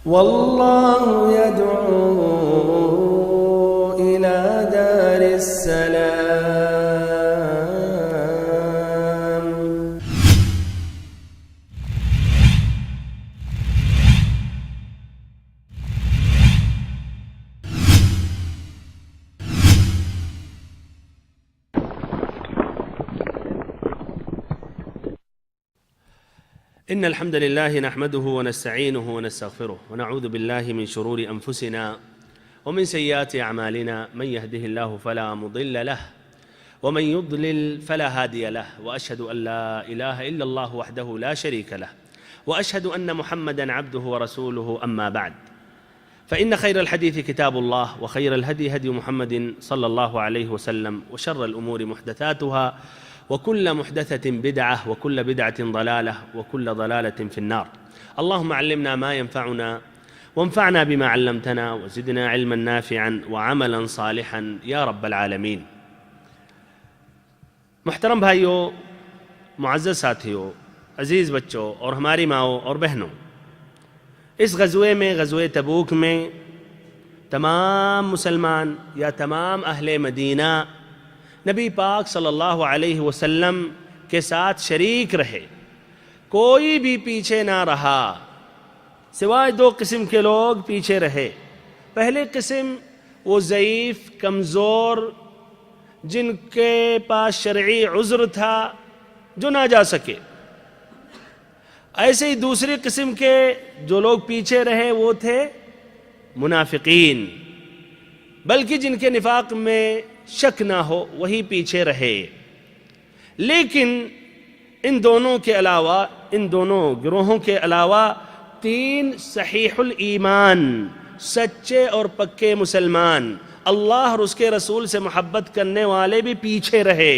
والله يدعو إلى دار السلام. إن الحمد لله نحمده ونستعينه ونستغفره ونعوذ بالله من شرور أنفسنا ومن سيئات أعمالنا، من يهده الله فلا مضل له ومن يضلل فلا هادي له، وأشهد أن لا إله إلا الله وحده لا شريك له، وأشهد أن محمدًا عبده ورسوله. أما بعد، فإن خير الحديث كتاب الله، وخير الهدي هدي محمد صلى الله عليه وسلم، وشر الأمور محدثاتها، وكل محدثة بدعة، وكل بدعة ضلالة، وكل ضلالة في النار. اللهم علمنا ما ينفعنا وانفعنا بما علمتنا، وزدنا علما نافعا وعملا صالحا يا رب العالمین۔ محترم بھائیوں، معزز ساتھیوں، عزیز بچوں اور ہماری ماؤں اور بہنوں، اس غزوے میں، غزوہ تبوک میں تمام مسلمان یا تمام اہل مدینہ نبی پاک صلی اللہ علیہ وسلم کے ساتھ شریک رہے، کوئی بھی پیچھے نہ رہا، سوائے دو قسم کے لوگ پیچھے رہے۔ پہلے قسم وہ ضعیف، کمزور، جن کے پاس شرعی عذر تھا، جو نہ جا سکے۔ ایسے ہی دوسری قسم کے جو لوگ پیچھے رہے وہ تھے منافقین، بلکہ جن کے نفاق میں شک نہ ہو وہی پیچھے رہے۔ لیکن ان دونوں کے علاوہ، ان دونوں گروہوں کے علاوہ، تین صحیح الایمان، سچے اور پکے مسلمان، اللہ اور اس کے رسول سے محبت کرنے والے بھی پیچھے رہے۔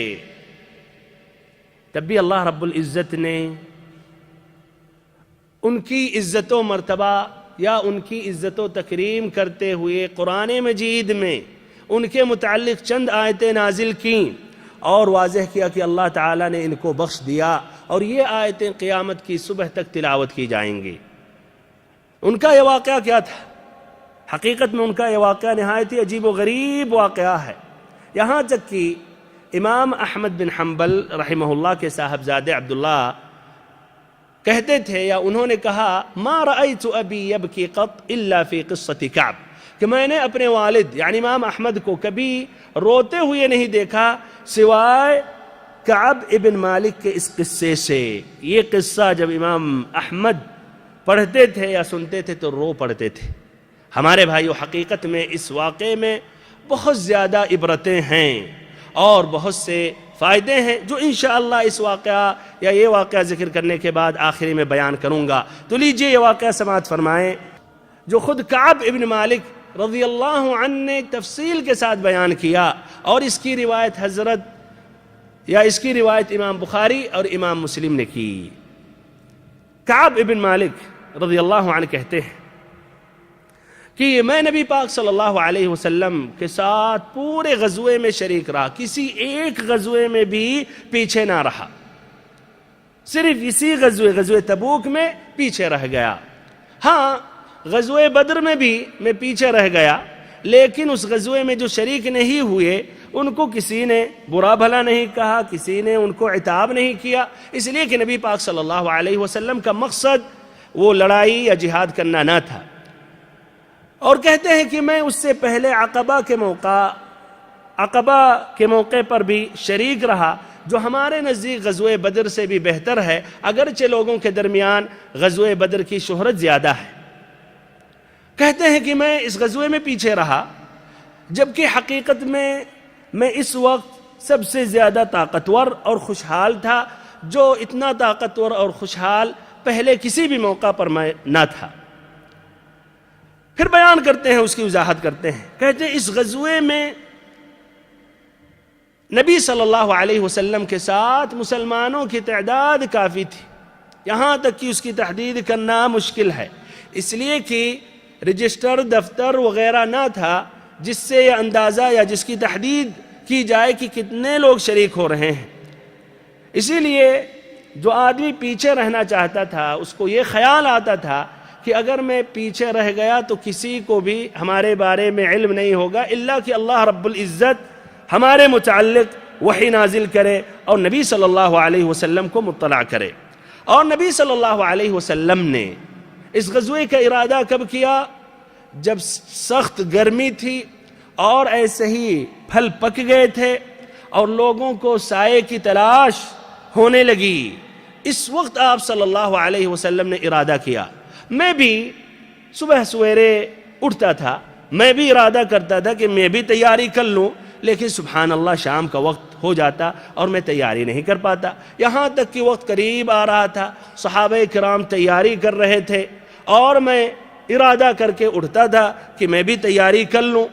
تب بھی اللہ رب العزت نے ان کی عزت و مرتبہ یا ان کی عزت و تکریم کرتے ہوئے قرآن مجید میں ان کے متعلق چند آیتیں نازل کیں اور واضح کیا کہ اللہ تعالیٰ نے ان کو بخش دیا، اور یہ آیتیں قیامت کی صبح تک تلاوت کی جائیں گی۔ ان کا یہ واقعہ کیا تھا؟ حقیقت میں ان کا یہ واقعہ نہایت ہی عجیب و غریب واقعہ ہے، یہاں تک کہ امام احمد بن حنبل رحمہ اللہ کے صاحبزادے عبداللہ کہتے تھے، یا انہوں نے کہا، ما رأیت ابی یبکی قط الا فی قصۃ کعب، کہ میں نے اپنے والد یعنی امام احمد کو کبھی روتے ہوئے نہیں دیکھا سوائے کعب ابن مالک کے اس قصے سے۔ یہ قصہ جب امام احمد پڑھتے تھے یا سنتے تھے تو رو پڑھتے تھے۔ ہمارے بھائیو، حقیقت میں اس واقعے میں بہت زیادہ عبرتیں ہیں اور بہت سے فائدے ہیں، جو انشاءاللہ اس واقعہ یا یہ واقعہ ذکر کرنے کے بعد آخری میں بیان کروں گا۔ تو لیجئے یہ واقعہ سماعت فرمائیں، جو خود کعب ابن مالک رضی اللہ عنہ نے تفصیل کے ساتھ بیان کیا، اور اس کی روایت امام بخاری اور امام مسلم نے کی۔ کعب ابن مالک رضی اللہ عنہ کہتے ہیں کہ میں نبی پاک صلی اللہ علیہ وسلم کے ساتھ پورے غزوے میں شریک رہا، کسی ایک غزوے میں بھی پیچھے نہ رہا، صرف اسی غزوہ تبوک میں پیچھے رہ گیا۔ ہاں، غزوہ بدر میں بھی میں پیچھے رہ گیا، لیکن اس غزوے میں جو شریک نہیں ہوئے ان کو کسی نے برا بھلا نہیں کہا، کسی نے ان کو عتاب نہیں کیا، اس لیے کہ نبی پاک صلی اللہ علیہ وسلم کا مقصد وہ لڑائی یا جہاد کرنا نہ تھا۔ اور کہتے ہیں کہ میں اس سے پہلے عقبہ کے موقع پر بھی شریک رہا، جو ہمارے نزدیک غزوہ بدر سے بھی بہتر ہے، اگرچہ لوگوں کے درمیان غزوہ بدر کی شہرت زیادہ ہے۔ کہتے ہیں کہ میں اس غزوے میں پیچھے رہا، جبکہ حقیقت میں اس وقت سب سے زیادہ طاقتور اور خوشحال تھا، جو اتنا طاقتور اور خوشحال پہلے کسی بھی موقع پر میں نہ تھا۔ پھر بیان کرتے ہیں، اس کی وضاحت کرتے ہیں، کہتے ہیں اس غزوے میں نبی صلی اللہ علیہ وسلم کے ساتھ مسلمانوں کی تعداد کافی تھی، یہاں تک کہ اس کی تحدید کرنا مشکل ہے، اس لیے کہ رجسٹر، دفتر وغیرہ نہ تھا جس سے یہ اندازہ یا جس کی تحدید کی جائے کہ کتنے لوگ شریک ہو رہے ہیں۔ اسی لیے جو آدمی پیچھے رہنا چاہتا تھا اس کو یہ خیال آتا تھا کہ اگر میں پیچھے رہ گیا تو کسی کو بھی ہمارے بارے میں علم نہیں ہوگا الا کہ اللہ رب العزت ہمارے متعلق وحی نازل کرے اور نبی صلی اللہ علیہ وسلم کو مطلع کرے۔ اور نبی صلی اللہ علیہ وسلم نے اس غزوے کا ارادہ کب کیا؟ جب سخت گرمی تھی اور ایسے ہی پھل پک گئے تھے اور لوگوں کو سائے کی تلاش ہونے لگی، اس وقت آپ صلی اللہ علیہ وسلم نے ارادہ کیا۔ میں بھی صبح سویرے اٹھتا تھا، میں بھی ارادہ کرتا تھا کہ میں بھی تیاری کر لوں، لیکن سبحان اللہ شام کا وقت ہو جاتا اور میں تیاری نہیں کر پاتا، یہاں تک کہ وقت قریب آ رہا تھا، صحابہ کرام تیاری کر رہے تھے اور میں ارادہ کر کے اٹھتا تھا کہ میں بھی تیاری کر لوں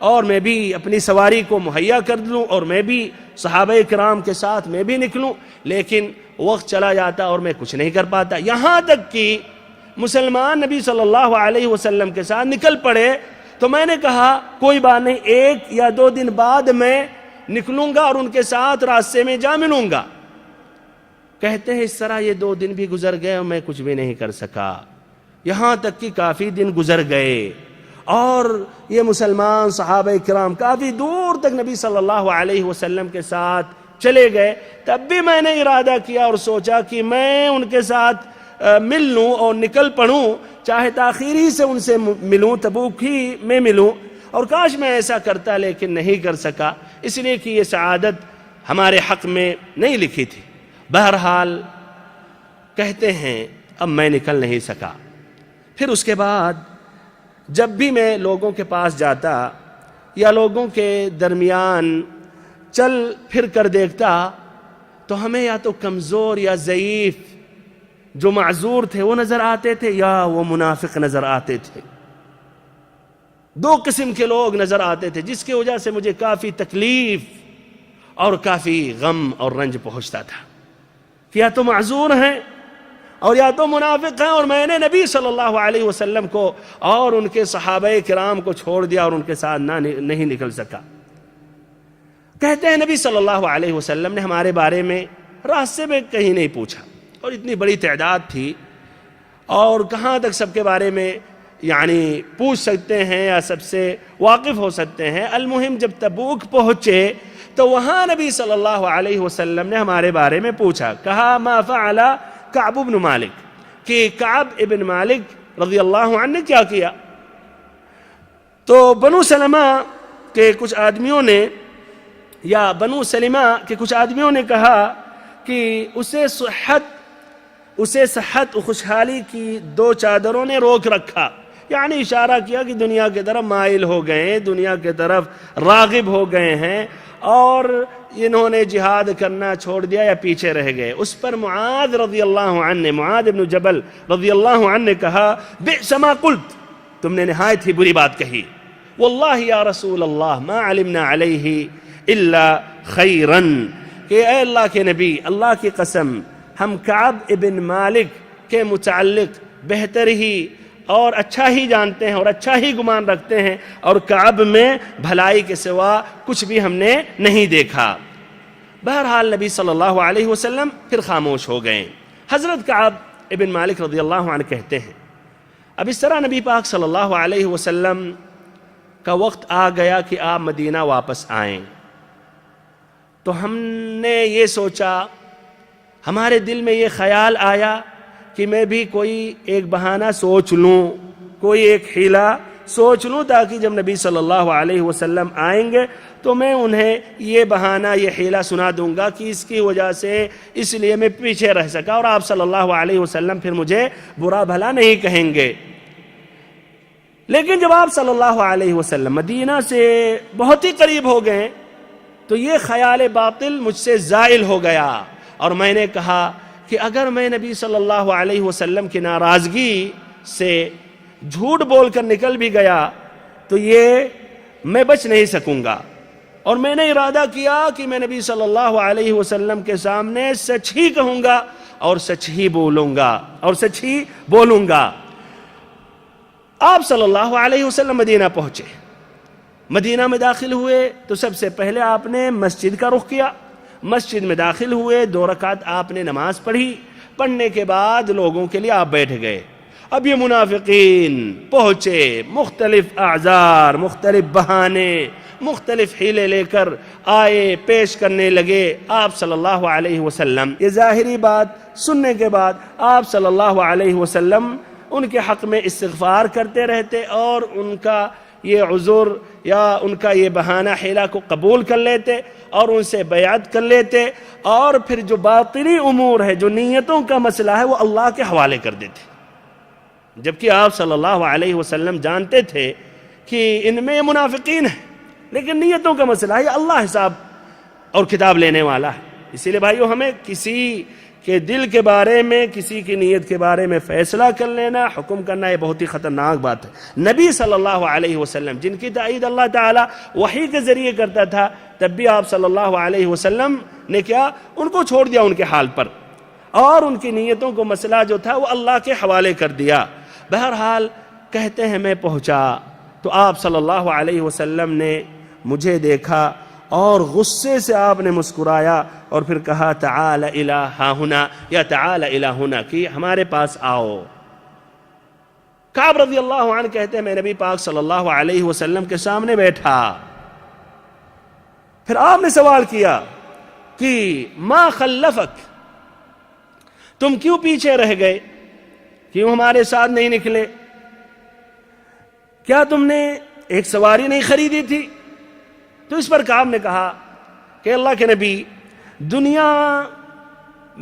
اور میں بھی اپنی سواری کو مہیا کر لوں اور میں بھی صحابہ کرام کے ساتھ میں بھی نکلوں، لیکن وقت چلا جاتا اور میں کچھ نہیں کر پاتا، یہاں تک کہ مسلمان نبی صلی اللہ علیہ وسلم کے ساتھ نکل پڑے تو میں نے کہا کوئی بات نہیں، 1 یا 2 دن بعد میں نکلوں گا اور ان کے ساتھ راستے میں جا ملوں گا۔ کہتے ہیں اس طرح یہ 2 دن بھی گزر گئے اور میں کچھ بھی نہیں کر سکا، یہاں تک کہ کافی دن گزر گئے اور یہ مسلمان صحابہ کرام کافی دور تک نبی صلی اللہ علیہ وسلم کے ساتھ چلے گئے۔ تب بھی میں نے ارادہ کیا اور سوچا کہ میں ان کے ساتھ مل لوں اور نکل پڑوں، چاہے تاخیری سے ان سے ملوں، تبوک ہی میں ملوں، اور کاش میں ایسا کرتا لیکن نہیں کر سکا، اس لیے کہ یہ سعادت ہمارے حق میں نہیں لکھی تھی۔ بہرحال کہتے ہیں اب میں نکل نہیں سکا۔ پھر اس کے بعد جب بھی میں لوگوں کے پاس جاتا یا لوگوں کے درمیان چل پھر کر دیکھتا تو ہمیں یا تو کمزور یا ضعیف جو معذور تھے وہ نظر آتے تھے یا وہ منافق نظر آتے تھے۔ 2 قسم کے لوگ نظر آتے تھے، جس کی وجہ سے مجھے کافی تکلیف اور کافی غم اور رنج پہنچتا تھا کہ یا تو معذور ہیں اور یا تو منافق ہیں، اور میں نے نبی صلی اللہ علیہ وسلم کو اور ان کے صحابہ کرام کو چھوڑ دیا اور ان کے ساتھ نہیں نکل سکا۔ کہتے ہیں نبی صلی اللہ علیہ وسلم نے ہمارے بارے میں راستے میں کہیں نہیں پوچھا، اور اتنی بڑی تعداد تھی اور کہاں تک سب کے بارے میں یعنی پوچھ سکتے ہیں یا سب سے واقف ہو سکتے ہیں۔ المہم جب تبوک پہنچے تو وہاں نبی صلی اللہ علیہ وسلم نے ہمارے بارے میں پوچھا، کہا ما فعل کعب بن مالک، کہ کعب ابن مالک رضی اللہ عنہ نے کیا کیا؟ تو بنو سلمہ کے کچھ آدمیوں نے یا بنو سلمہ کے کچھ آدمیوں نے کہا کہ اسے صحت و خوشحالی کی 2 چادروں نے روک رکھا، یعنی اشارہ کیا کہ دنیا کی طرف مائل ہو گئے ہیں، دنیا کی طرف راغب ہو گئے ہیں اور انہوں نے جہاد کرنا چھوڑ دیا یا پیچھے رہ گئے۔ اس پر معاذ رضی اللہ عنہ، معاذ بن جبل رضی اللہ عنہ نے کہا بئس ما قلت، تم نے نہایت ہی بری بات کہی، واللہ یا رسول اللہ ما علمنا علیہ الا خیرا، کہ اے اللہ کے نبی، اللہ کی قسم ہم کعب ابن مالک کے متعلق بہتر ہی اور اچھا ہی جانتے ہیں اور اچھا ہی گمان رکھتے ہیں، اور کعب میں بھلائی کے سوا کچھ بھی ہم نے نہیں دیکھا۔ بہرحال نبی صلی اللہ علیہ وسلم پھر خاموش ہو گئے۔ حضرت کعب ابن مالک رضی اللہ عنہ کہتے ہیں اب اس طرح نبی پاک صلی اللہ علیہ وسلم کا وقت آ گیا کہ آپ مدینہ واپس آئیں، تو ہم نے یہ سوچا، ہمارے دل میں یہ خیال آیا کہ میں بھی کوئی ایک بہانہ سوچ لوں، کوئی ایک حیلہ سوچ لوں، تاکہ جب نبی صلی اللہ علیہ وسلم آئیں گے تو میں انہیں یہ بہانہ، یہ حیلہ سنا دوں گا کہ اس کی وجہ سے اس لیے میں پیچھے رہ سکا اور آپ صلی اللہ علیہ وسلم پھر مجھے برا بھلا نہیں کہیں گے۔ لیکن جب آپ صلی اللہ علیہ وسلم مدینہ سے بہت ہی قریب ہو گئے تو یہ خیال باطل مجھ سے زائل ہو گیا، اور میں نے کہا کہ اگر میں نبی صلی اللہ علیہ وسلم کی ناراضگی سے جھوٹ بول کر نکل بھی گیا تو یہ میں بچ نہیں سکوں گا، اور میں نے ارادہ کیا کہ میں نبی صلی اللہ علیہ وسلم کے سامنے سچ ہی کہوں گا اور سچ ہی بولوں گا آپ صلی اللہ علیہ وسلم مدینہ پہنچے، مدینہ میں داخل ہوئے تو سب سے پہلے آپ نے مسجد کا رخ کیا، مسجد میں داخل ہوئے، 2 رکعت آپ نے نماز پڑھی، پڑھنے کے بعد لوگوں کے لیے آپ بیٹھ گئے، اب یہ منافقین پہنچے، مختلف اعذار، مختلف بہانے، مختلف حیلے لے کر آئے، پیش کرنے لگے آپ صلی اللہ علیہ وسلم۔ یہ ظاہری بات سننے کے بعد آپ صلی اللہ علیہ وسلم ان کے حق میں استغفار کرتے رہتے اور ان کا یہ عذر یا ان کا یہ بہانہ حیلہ کو قبول کر لیتے اور ان سے بیعت کر لیتے، اور پھر جو باطنی امور ہے، جو نیتوں کا مسئلہ ہے، وہ اللہ کے حوالے کر دیتے، جبکہ آپ صلی اللہ علیہ وسلم جانتے تھے کہ ان میں منافقین ہیں، لیکن نیتوں کا مسئلہ ہے، اللہ حساب اور کتاب لینے والا ہے۔ اسی لیے بھائیو، ہمیں کسی کے دل کے بارے میں، کسی کی نیت کے بارے میں فیصلہ کر لینا، حکم کرنا، یہ بہت ہی خطرناک بات ہے۔ نبی صلی اللہ علیہ وسلم جن کی تائید اللہ تعالیٰ وحی کے ذریعے کرتا تھا، تب بھی آپ صلی اللہ علیہ وسلم نے کیا؟ ان کو چھوڑ دیا ان کے حال پر، اور ان کی نیتوں کو مسئلہ جو تھا وہ اللہ کے حوالے کر دیا۔ بہرحال کہتے ہیں میں پہنچا تو آپ صلی اللہ علیہ وسلم نے مجھے دیکھا اور غصے سے آپ نے مسکرایا اور پھر کہا تعال الی ہاہنا یا تعال الی ہنا، کہ ہمارے پاس آؤ۔ کعب رضی اللہ عنہ کہتے ہیں میں نبی پاک صلی اللہ علیہ وسلم کے سامنے بیٹھا، پھر آپ نے سوال کیا کہ ما خلفک، تم کیوں پیچھے رہ گئے، کیوں ہمارے ساتھ نہیں نکلے؟ کیا تم نے ایک سواری نہیں خریدی تھی؟ تو اس پر کعب نے کہا کہ اللہ کے نبی، دنیا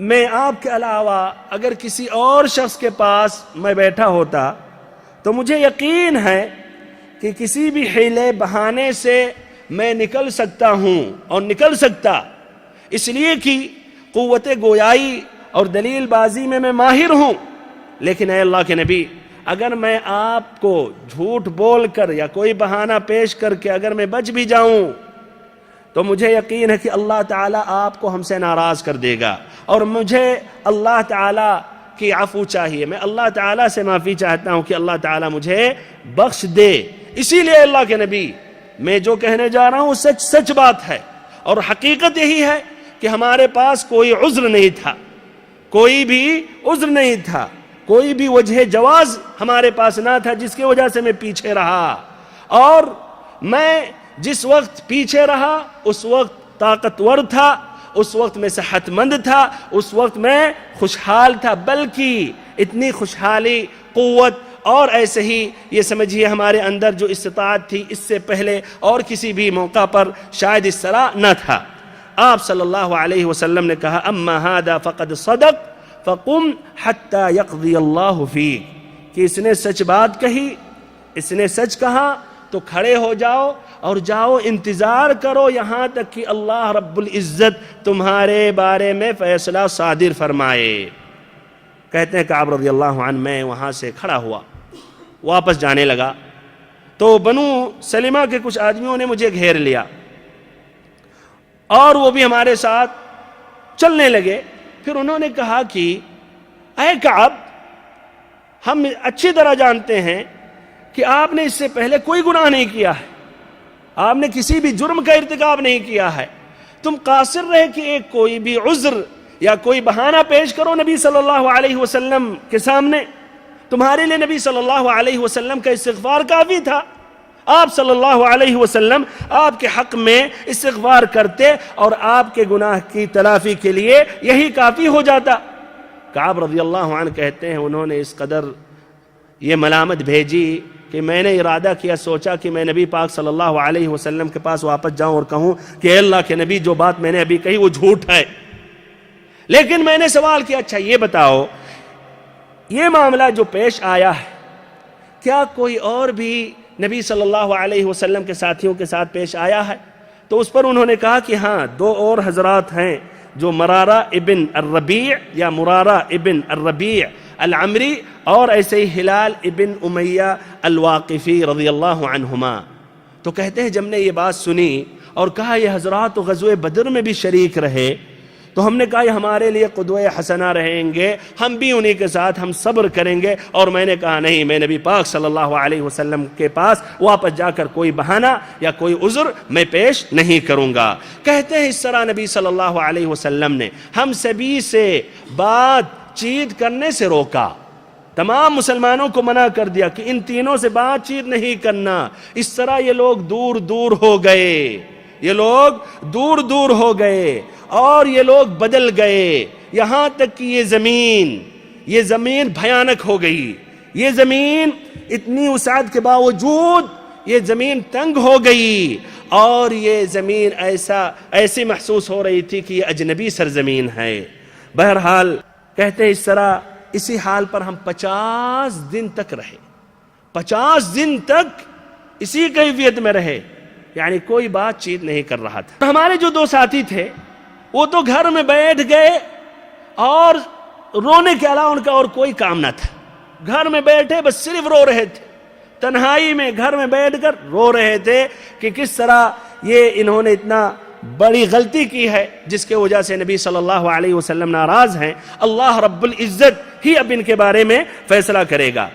میں آپ کے علاوہ اگر کسی اور شخص کے پاس میں بیٹھا ہوتا تو مجھے یقین ہے کہ کسی بھی حیلے بہانے سے میں نکل سکتا ہوں اور نکل سکتا، اس لیے کہ قوت گویائی اور دلیل بازی میں ماہر ہوں۔ لیکن اے اللہ کے نبی، اگر میں آپ کو جھوٹ بول کر یا کوئی بہانہ پیش کر کے اگر میں بچ بھی جاؤں تو مجھے یقین ہے کہ اللہ تعالیٰ آپ کو ہم سے ناراض کر دے گا، اور مجھے اللہ تعالیٰ کی عفو چاہیے، میں اللہ تعالیٰ سے معافی چاہتا ہوں کہ اللہ تعالیٰ مجھے بخش دے۔ اسی لیے اللہ کے نبی، میں جو کہنے جا رہا ہوں وہ سچ بات ہے، اور حقیقت یہی ہے کہ ہمارے پاس کوئی عذر نہیں تھا، کوئی بھی عذر نہیں تھا، کوئی بھی وجہ جواز ہمارے پاس نہ تھا جس کی وجہ سے میں پیچھے رہا، اور میں جس وقت پیچھے رہا اس وقت طاقتور تھا، اس وقت میں صحت مند تھا، اس وقت میں خوشحال تھا، بلکہ اتنی خوشحالی، قوت اور ایسے ہی یہ سمجھیے ہمارے اندر جو استطاعت تھی اس سے پہلے اور کسی بھی موقع پر شاید اس طرح نہ تھا۔ آپ صلی اللہ علیہ وسلم نے کہا اما هذا فقد صدق فقم حتى يقضي اللہ فیک، کہ اس نے سچ بات کہی، اس نے سچ کہا تو کھڑے ہو جاؤ اور جاؤ انتظار کرو یہاں تک کہ اللہ رب العزت تمہارے بارے میں فیصلہ صادر فرمائے۔ کہتے ہیں کعب رضی اللہ عنہ میں وہاں سے کھڑا ہوا، واپس جانے لگا تو بنو سلمہ کے کچھ آدمیوں نے مجھے گھیر لیا اور وہ بھی ہمارے ساتھ چلنے لگے۔ پھر انہوں نے کہا کہ اے کعب، ہم اچھی طرح جانتے ہیں کہ آپ نے اس سے پہلے کوئی گناہ نہیں کیا ہے، آپ نے کسی بھی جرم کا ارتکاب نہیں کیا ہے، تم قاصر رہے کہ ایک کوئی بھی عذر یا کوئی بہانہ پیش کرو نبی صلی اللہ علیہ وسلم کے سامنے، تمہارے لیے نبی صلی اللہ علیہ وسلم کا استغفار کافی تھا، آپ صلی اللہ علیہ وسلم آپ کے حق میں استغفار کرتے اور آپ کے گناہ کی تلافی کے لیے یہی کافی ہو جاتا۔ کعب رضی اللہ عنہ کہتے ہیں انہوں نے اس قدر یہ ملامت بھیجی کہ میں نے ارادہ کیا، سوچا کہ میں نبی پاک صلی اللہ علیہ وسلم کے پاس واپس جاؤں اور کہوں کہ اے اللہ کے نبی، جو بات میں نے ابھی کہی وہ جھوٹ ہے۔ لیکن میں نے سوال کیا، اچھا یہ بتاؤ، یہ معاملہ جو پیش آیا ہے کیا کوئی اور بھی نبی صلی اللہ علیہ وسلم کے ساتھیوں کے ساتھ پیش آیا ہے؟ تو اس پر انہوں نے کہا کہ ہاں، دو اور حضرات ہیں جو مرارہ ابن الربیع یا مرارہ ابن الربیع العمری اور ایسے ہی ہلال ابن امیہ الواقفی رضی اللہ عنہما۔ تو کہتے ہیں جب نے یہ بات سنی اور کہا یہ حضرات تو غزوہ بدر میں بھی شریک رہے، تو ہم نے کہا یہ ہمارے لیے قدوہ حسنہ رہیں گے، ہم بھی انہی کے ساتھ ہم صبر کریں گے۔ اور میں نے کہا نہیں، میں نبی پاک صلی اللہ علیہ وسلم کے پاس واپس جا کر کوئی بہانہ یا کوئی عذر میں پیش نہیں کروں گا۔ کہتے ہیں اس طرح نبی صلی اللہ علیہ وسلم نے ہم سبھی سے بات چیت کرنے سے روکا، تمام مسلمانوں کو منع کر دیا کہ ان تینوں سے بات چیت نہیں کرنا. اس طرح یہ لوگ دور دور ہو گئے، یہ لوگ دور دور ہو گئے اور یہ لوگ بدل گئے، یہاں تک کہ یہ زمین بھیانک ہو گئی. یہ زمین اتنی وسعت کے باوجود یہ زمین تنگ ہو گئی، اور یہ زمین ایسی محسوس ہو رہی تھی کہ یہ اجنبی سرزمین ہے. بہرحال کہتے ہیں اسی حال پر ہم 50 دن تک رہے، 50 دن تک اسی کیفیت میں رہے، یعنی کوئی بات چیت نہیں کر رہا تھا. ہمارے جو 2 ساتھی تھے وہ تو گھر میں بیٹھ گئے اور رونے کے علاوہ ان کا اور کوئی کام نہ تھا. گھر میں بیٹھے بس صرف رو رہے تھے، تنہائی میں گھر میں بیٹھ کر رو رہے تھے کہ کس طرح انہوں نے اتنا بڑی غلطی کی ہے جس کے وجہ سے نبی صلی اللہ علیہ وسلم ناراض ہیں. اللہ رب العزت ہی اب ان کے بارے میں فیصلہ کرے گا.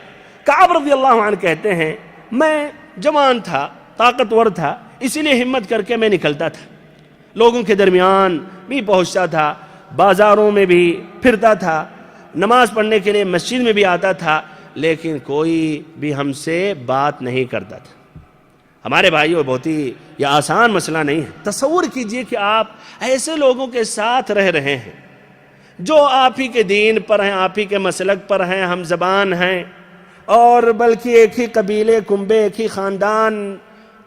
کعب رضی اللہ عنہ کہتے ہیں میں جوان تھا، طاقتور تھا، اسی لیے ہمت کر کے میں نکلتا تھا، لوگوں کے درمیان بھی پہنچتا تھا، بازاروں میں بھی پھرتا تھا، نماز پڑھنے کے لیے مسجد میں بھی آتا تھا، لیکن کوئی بھی ہم سے بات نہیں کرتا تھا. ہمارے بھائیوں بہت ہی یہ آسان مسئلہ نہیں ہے. تصور کیجئے کہ آپ ایسے لوگوں کے ساتھ رہ رہے ہیں جو آپ ہی کے دین پر ہیں، آپ ہی کے مسلک پر ہیں، ہم زبان ہیں، اور بلکہ ایک ہی قبیلے کنبے ایک ہی خاندان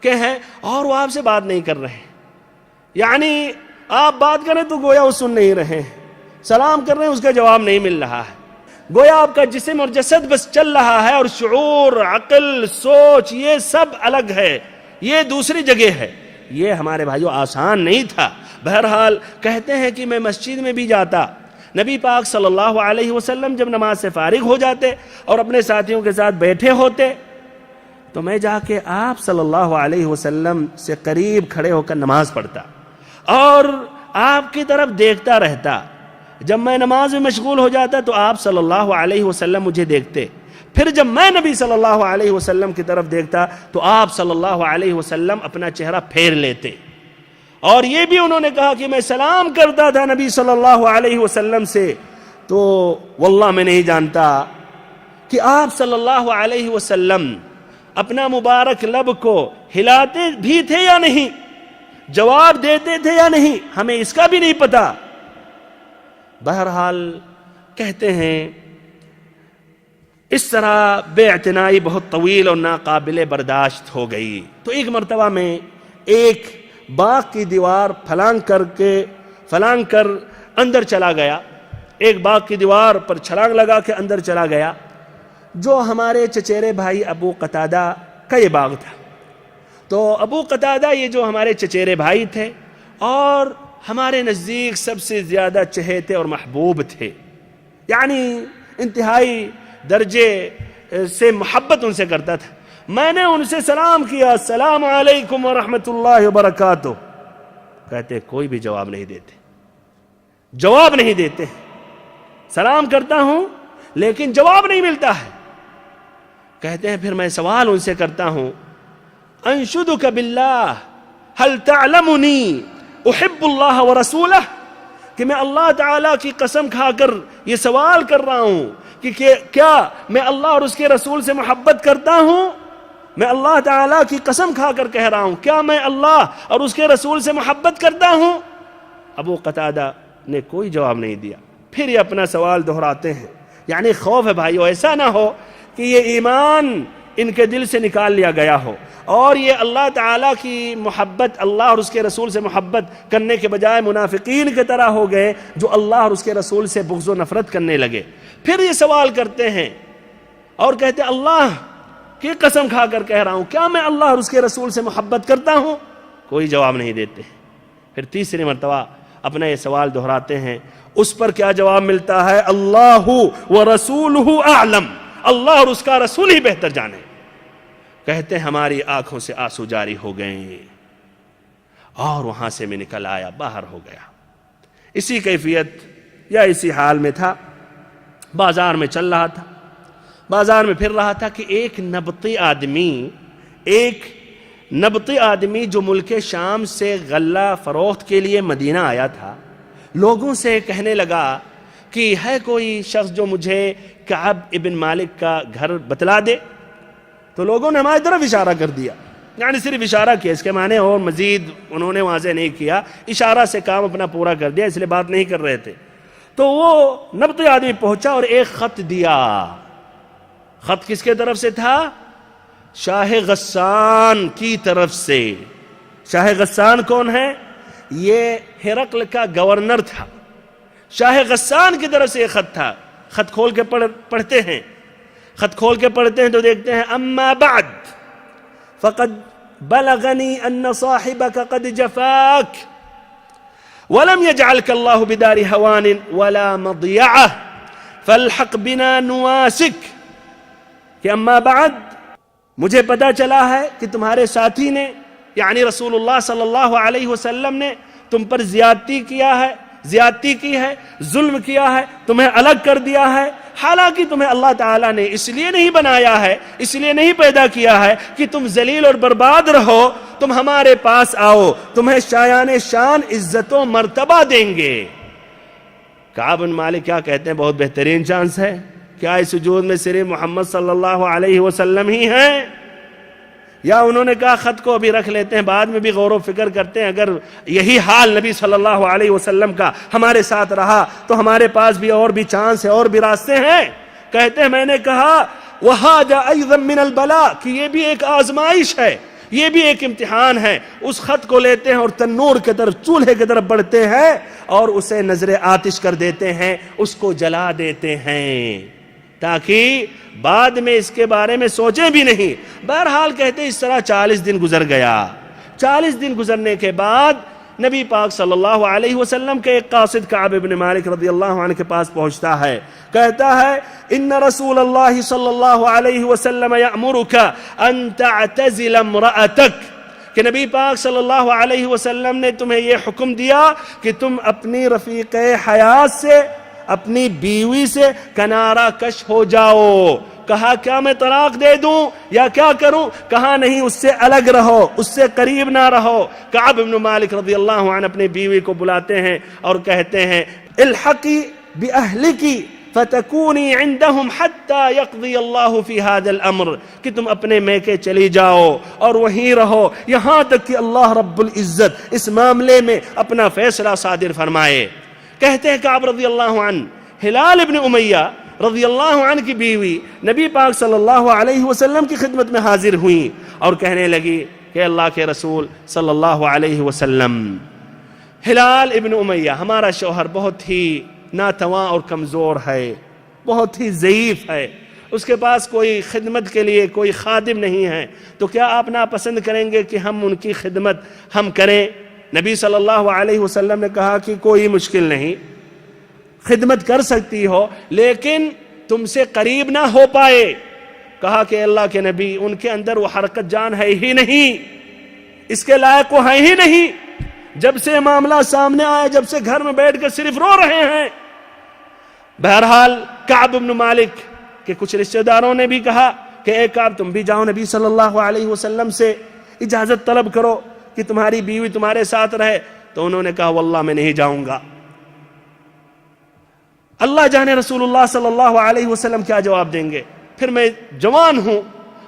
کے ہیں، اور وہ آپ سے بات نہیں کر رہے. یعنی آپ بات کریں تو گویا وہ سن نہیں رہے ہیں، سلام کر رہے ہیں اس کا جواب نہیں مل رہا ہے، گویا آپ کا جسم اور جسد بس چل رہا ہے، اور شعور، عقل، سوچ یہ سب الگ ہے، یہ دوسری جگہ ہے. یہ ہمارے بھائیوں آسان نہیں تھا. بہرحال کہتے ہیں کہ میں مسجد میں بھی جاتا، نبی پاک صلی اللہ علیہ وسلم جب نماز سے فارغ ہو جاتے اور اپنے ساتھیوں کے ساتھ بیٹھے ہوتے تو میں جا کے آپ صلی اللہ علیہ وسلم سے قریب کھڑے ہو کر نماز پڑھتا اور آپ کی طرف دیکھتا رہتا. جب میں نماز میں مشغول ہو جاتا تو آپ صلی اللہ علیہ وسلم مجھے دیکھتے، پھر جب میں نبی صلی اللہ علیہ وسلم کی طرف دیکھتا تو آپ صلی اللہ علیہ وسلم اپنا چہرہ پھیر لیتے. اور یہ بھی انہوں نے کہا کہ میں سلام کرتا تھا نبی صلی اللہ علیہ وسلم سے، تو واللہ میں نہیں جانتا کہ آپ صلی اللہ علیہ وسلم اپنا مبارک لب کو ہلاتے بھی تھے یا نہیں، جواب دیتے تھے یا نہیں، ہمیں اس کا بھی نہیں پتا. بہرحال کہتے ہیں اس طرح بے اعتنائی بہت طویل اور ناقابل برداشت ہو گئی. تو ایک مرتبہ میں ایک باغ کی دیوار پھلانگ کر اندر چلا گیا، ایک باغ کی دیوار پر چھلانگ لگا کے اندر چلا گیا، جو ہمارے چچیرے بھائی ابو قتادہ کا یہ باغ تھا. تو ابو قتادہ یہ جو ہمارے چچیرے بھائی تھے اور ہمارے نزدیک سب سے زیادہ چہیتے اور محبوب تھے، یعنی انتہائی درجے سے محبت ان سے کرتا تھا. میں نے ان سے سلام کیا، السلام علیکم ورحمۃ اللہ وبرکاتہ. کہتے کوئی بھی جواب نہیں دیتے. سلام کرتا ہوں لیکن جواب نہیں ملتا ہے. کہتے ہیں پھر میں سوال ان سے کرتا ہوں، انشدک باللہ هل تعلمنی احب اللہ ورسولہ، کہ میں اللہ تعالیٰ کی قسم کھا کر یہ سوال کر رہا ہوں کہ کیا میں اللہ اور اس کے رسول سے محبت کرتا ہوں. میں اللہ تعالیٰ کی قسم کھا کر کہہ رہا ہوں، کیا میں اللہ اور اس کے رسول سے محبت کرتا ہوں؟ ابو قتادہ نے کوئی جواب نہیں دیا. پھر یہ اپنا سوال دہراتے ہیں. یعنی خوف ہے بھائیو ایسا نہ ہو کہ یہ ایمان ان کے دل سے نکال لیا گیا ہو اور یہ اللہ تعالیٰ کی محبت، اللہ اور اس کے رسول سے محبت کرنے کے بجائے منافقین کی طرح ہو گئے جو اللہ اور اس کے رسول سے بغض و نفرت کرنے لگے. پھر یہ سوال کرتے ہیں اور کہتے ہیں اللہ کی قسم کھا کر کہہ رہا ہوں، کیا میں اللہ اور اس کے رسول سے محبت کرتا ہوں؟ کوئی جواب نہیں دیتے. پھر تیسری مرتبہ اپنا یہ سوال دہراتے ہیں. اس پر کیا جواب ملتا ہے؟ اللہ ورسولہ اعلم، اللہ اور اس کا رسول ہی بہتر جانے. کہتے ہیں ہماری آنکھوں سے آنسو جاری ہو گئے اور وہاں سے میں نکل آیا، باہر ہو گیا. اسی کیفیت یا اسی حال میں تھا، بازار میں چل رہا تھا، بازار میں پھر رہا تھا کہ ایک نبطی آدمی جو ملک شام سے غلہ فروخت کے لیے مدینہ آیا تھا، لوگوں سے کہنے لگا کہ ہے کوئی شخص جو مجھے کعب ابن مالک کا گھر بتلا دے. تو لوگوں نے ہماری طرف اشارہ کر دیا، یعنی صرف اشارہ کیا، اس کے معنی اور مزید انہوں نے واضح نہیں کیا، اشارہ سے کام اپنا پورا کر دیا، اس لیے بات نہیں کر رہے تھے. تو وہ نبطی آدمی پہنچا اور ایک خط دیا. خط کس کے طرف سے تھا؟ شاہ غسان کی طرف سے. شاہ غسان کون ہے؟ یہ ہرقل کا گورنر تھا. شاہ غسان کی طرف سے یہ خط تھا. خط کھول کے پڑھتے ہیں، خط کھول کے پڑھتے ہیں تو دیکھتے ہیں اما بعد فقد بلغنی ان صاحبک قد جفاک ولم يجعلك الله بدار هوان ولا مضيعة فالحق بنا نواسك. کہ اما بعد مجھے پتا چلا ہے کہ تمہارے ساتھی نے یعنی رسول اللہ صلی اللہ علیہ وسلم نے تم پر زیادتی کی ہے، ظلم کیا ہے، تمہیں الگ کر دیا ہے. حالانکہ تمہیں اللہ تعالیٰ نے اس لیے نہیں بنایا ہے، اس لیے نہیں پیدا کیا ہے کہ تم ذلیل اور برباد رہو. تم ہمارے پاس آؤ، تمہیں شایان شان عزت و مرتبہ دیں گے. کعب بن مالک کیا کہتے ہیں؟ بہت بہترین چانس ہے. کیا اس وجود میں صرف محمد صلی اللہ علیہ وسلم ہی ہیں؟ یا انہوں نے کہا خط کو ابھی رکھ لیتے ہیں، بعد میں بھی غور و فکر کرتے ہیں، اگر یہی حال نبی صلی اللہ علیہ وسلم کا ہمارے ساتھ رہا تو ہمارے پاس بھی اور بھی چانس ہے، اور بھی راستے ہیں. کہتے ہیں میں نے کہا وَهَذَا أَيْضًا مِنَ الْبَلَاءِ کہ یہ بھی ایک آزمائش ہے، یہ بھی ایک امتحان ہے. اس خط کو لیتے ہیں اور تنور کی طرف، چولہے کی طرف بڑھتے ہیں اور اسے نظر آتش کر دیتے ہیں، اس کو جلا دیتے ہیں تاکہ بعد میں اس کے بارے میں سوچیں بھی نہیں. بہرحال کہتے ہیں اس طرح 40 دن گزر گیا. 40 دن گزرنے کے بعد نبی پاک صلی اللہ علیہ وسلم کے ایک قاصد کعب ابن مالک رضی اللہ عنہ کے پاس پہنچتا ہے. کہتا ہے ان رسول اللہ صلی اللہ علیہ وسلم یأمرک ان تعتزل امرأتک کہ نبی پاک صلی اللہ علیہ وسلم نے تمہیں یہ حکم دیا کہ تم اپنی رفیق حیات سے، اپنی بیوی سے کنارہ کش ہو جاؤ. کہا کیا میں طلاق دے دوں یا کیا کروں؟ کہا نہیں، اس سے الگ رہو، اس سے قریب نہ رہو. کعب بن مالک رضی اللہ عنہ اپنی بیوی کو بلاتے ہیں اور کہتے ہیں الحقی بأہلکی فتکونی عندہم حتی یقضی اللہ فی هذا الامر کہ تم اپنے میکے چلی جاؤ اور وہیں رہو یہاں تک کہ اللہ رب العزت اس معاملے میں اپنا فیصلہ صادر فرمائے. کہتے ہیں کعب رضی اللہ عنہ ہلال ابن امیہ رضی اللہ عنہ کی بیوی نبی پاک صلی اللہ علیہ وسلم کی خدمت میں حاضر ہوئیں اور کہنے لگی کہ اللہ کے رسول صلی اللہ علیہ وسلم، ہلال ابن امیہ ہمارا شوہر بہت ہی ناتواں اور کمزور ہے، بہت ہی ضعیف ہے، اس کے پاس کوئی خدمت کے لیے کوئی خادم نہیں ہے، تو کیا آپ ناپسند کریں گے کہ ہم ان کی خدمت ہم کریں؟ نبی صلی اللہ علیہ وسلم نے کہا کہ کوئی مشکل نہیں، خدمت کر سکتی ہو لیکن تم سے قریب نہ ہو پائے. کہا کہ اللہ کے نبی ان کے اندر وہ حرکت جان ہے ہی نہیں، اس کے لائق وہ ہے ہی نہیں. جب سے معاملہ سامنے آیا، جب سے گھر میں بیٹھ کر صرف رو رہے ہیں. بہرحال کعب بن مالک کے کچھ رشتہ داروں نے بھی کہا کہ اے کعب تم بھی جاؤ، نبی صلی اللہ علیہ وسلم سے اجازت طلب کرو کہ تمہاری بیوی تمہارے ساتھ رہے. تو انہوں نے کہا واللہ میں نہیں جاؤں گا. اللہ جانے رسول اللہ صلی اللہ علیہ وسلم کیا جواب دیں گے، پھر میں جوان ہوں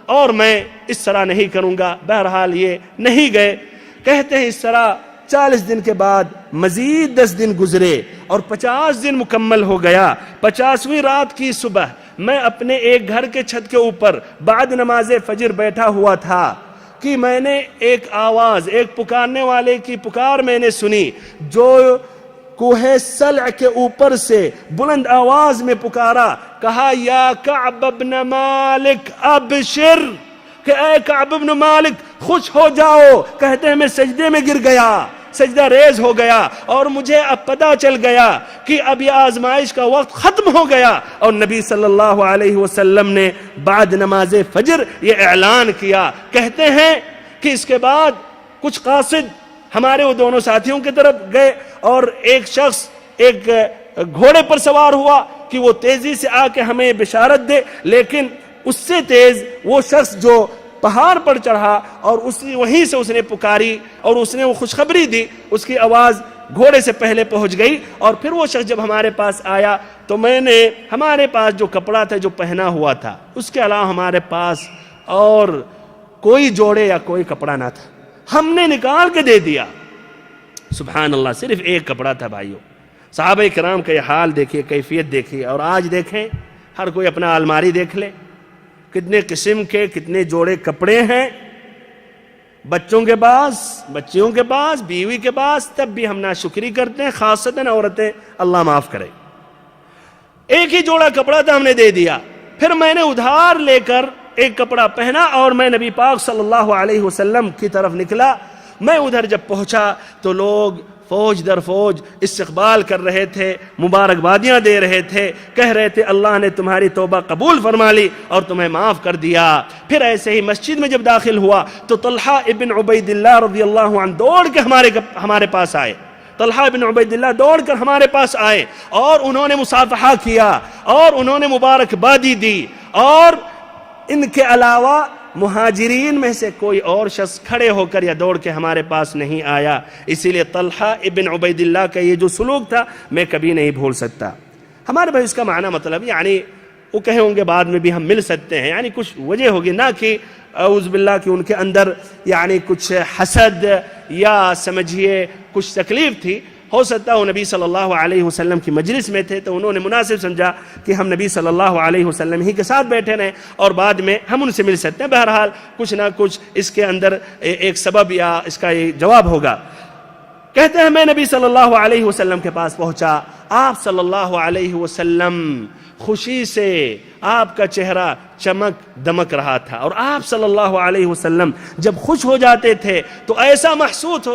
اور میں اس طرح نہیں کروں گا. بہرحال یہ نہیں گئے. کہتے ہیں اس طرح 40 دن کے بعد مزید 10 دن گزرے اور 50 دن مکمل ہو گیا. 50ویں رات کی صبح میں اپنے ایک گھر کے چھت کے اوپر بعد نماز فجر بیٹھا ہوا تھا کہ میں نے ایک آواز، ایک پکارنے والے کی پکار میں نے سنی جو کوہ سلع کے اوپر سے بلند آواز میں پکارا. کہا یا کعب بن مالک ابشر کہ اے کعب بن مالک خوش ہو جاؤ. کہتے ہیں میں سجدے میں گر گیا، سجدہ ریز ہو گیا اور مجھے اب پتہ چل گیا کہ اب یہ آزمائش کا وقت ختم ہو گیا. اور نبی صلی اللہ علیہ وسلم نے بعد نماز فجر یہ اعلان کیا. کہتے ہیں کہ اس کے بعد کچھ قاصد ہمارے وہ دونوں ساتھیوں کی طرف گئے اور ایک شخص ایک گھوڑے پر سوار ہوا کہ وہ تیزی سے آ کے ہمیں بشارت دے، لیکن اس سے تیز وہ شخص جو پہاڑ پر چڑھا اور وہیں سے اس نے پکاری اور اس نے وہ خوشخبری دی، اس کی آواز گھوڑے سے پہلے پہنچ گئی. اور پھر وہ شخص جب ہمارے پاس آیا تو میں نے ہمارے پاس جو کپڑا تھا جو پہنا ہوا تھا اس کے علاوہ ہمارے پاس اور کوئی جوڑے یا کوئی کپڑا نہ تھا، ہم نے نکال کے دے دیا۔ سبحان اللہ، صرف ایک کپڑا تھا بھائیوں۔ صحابہ کرام کا یہ حال دیکھیے، کیفیت دیکھیے، اور آج دیکھیں ہر کوئی اپنا الماری دیکھ لے، کتنے قسم کے کتنے جوڑے کپڑے ہیں بچوں کے پاس، بچیوں کے پاس، بیوی کے پاس، تب بھی ہم ناشکری کرتے ہیں، خاصتاً عورتیں، اللہ معاف کرے۔ ایک ہی جوڑا کپڑا تھا، ہم نے دے دیا۔ پھر میں نے ادھار لے کر ایک کپڑا پہنا اور میں نبی پاک صلی اللہ علیہ وسلم کی طرف نکلا۔ میں ادھر جب پہنچا تو لوگ فوج در فوج استقبال کر رہے تھے، مبارکبادیاں دے رہے تھے، کہہ رہے تھے اللہ نے تمہاری توبہ قبول فرما لی اور تمہیں معاف کر دیا۔ پھر ایسے ہی مسجد میں جب داخل ہوا تو طلحہ ابن عبید اللہ رضی اللہ عنہ دوڑ کے ہمارے پاس آئے۔ طلحہ ابن عبید اللہ دوڑ کر ہمارے پاس آئے اور انہوں نے مصافحہ کیا اور انہوں نے مبارکبادی دی، اور ان کے علاوہ مہاجرین میں سے کوئی اور شخص کھڑے ہو کر یا دوڑ کے ہمارے پاس نہیں آیا۔ اسی لیے طلحہ ابن عبید اللہ کا یہ جو سلوک تھا میں کبھی نہیں بھول سکتا۔ ہمارے بھائی اس کا معنی مطلب یعنی وہ کہے ہوں گے بعد میں بھی ہم مل سکتے ہیں، یعنی کچھ وجہ ہوگی، نہ کہ اعوذ باللہ کہ ان کے اندر یعنی کچھ حسد یا سمجھیے کچھ تکلیف تھی۔ ہو سکتا ہے وہ نبی صلی اللہ علیہ وسلم کی مجلس میں تھے تو انہوں نے مناسب سمجھا کہ ہم نبی صلی اللہ علیہ وسلم ہی کے ساتھ بیٹھے رہیں اور بعد میں ہم ان سے مل سکتے ہیں۔ بہرحال کچھ نہ کچھ اس کے اندر ایک سبب یا اس کا ایک جواب ہوگا۔ کہتے ہیں میں نبی صلی اللہ علیہ وسلم کے پاس پہنچا، آپ صلی اللہ علیہ وسلم خوشی سے آپ کا چہرہ چمک دمک رہا تھا، اور آپ صلی اللہ علیہ وسلم جب خوش ہو جاتے تھے تو ایسا محسوس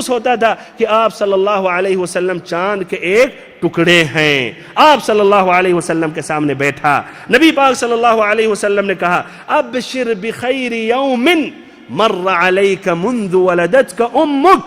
ہوتا تھا کہ آپ صلی اللہ علیہ وسلم چاند کے ایک ٹکڑے ہیں۔ آپ صلی اللہ علیہ وسلم کے سامنے بیٹھا، نبی پاک صلی اللہ علیہ وسلم نے کہا ابشر بخیر یوم مر علیک منذ ولدتک امک،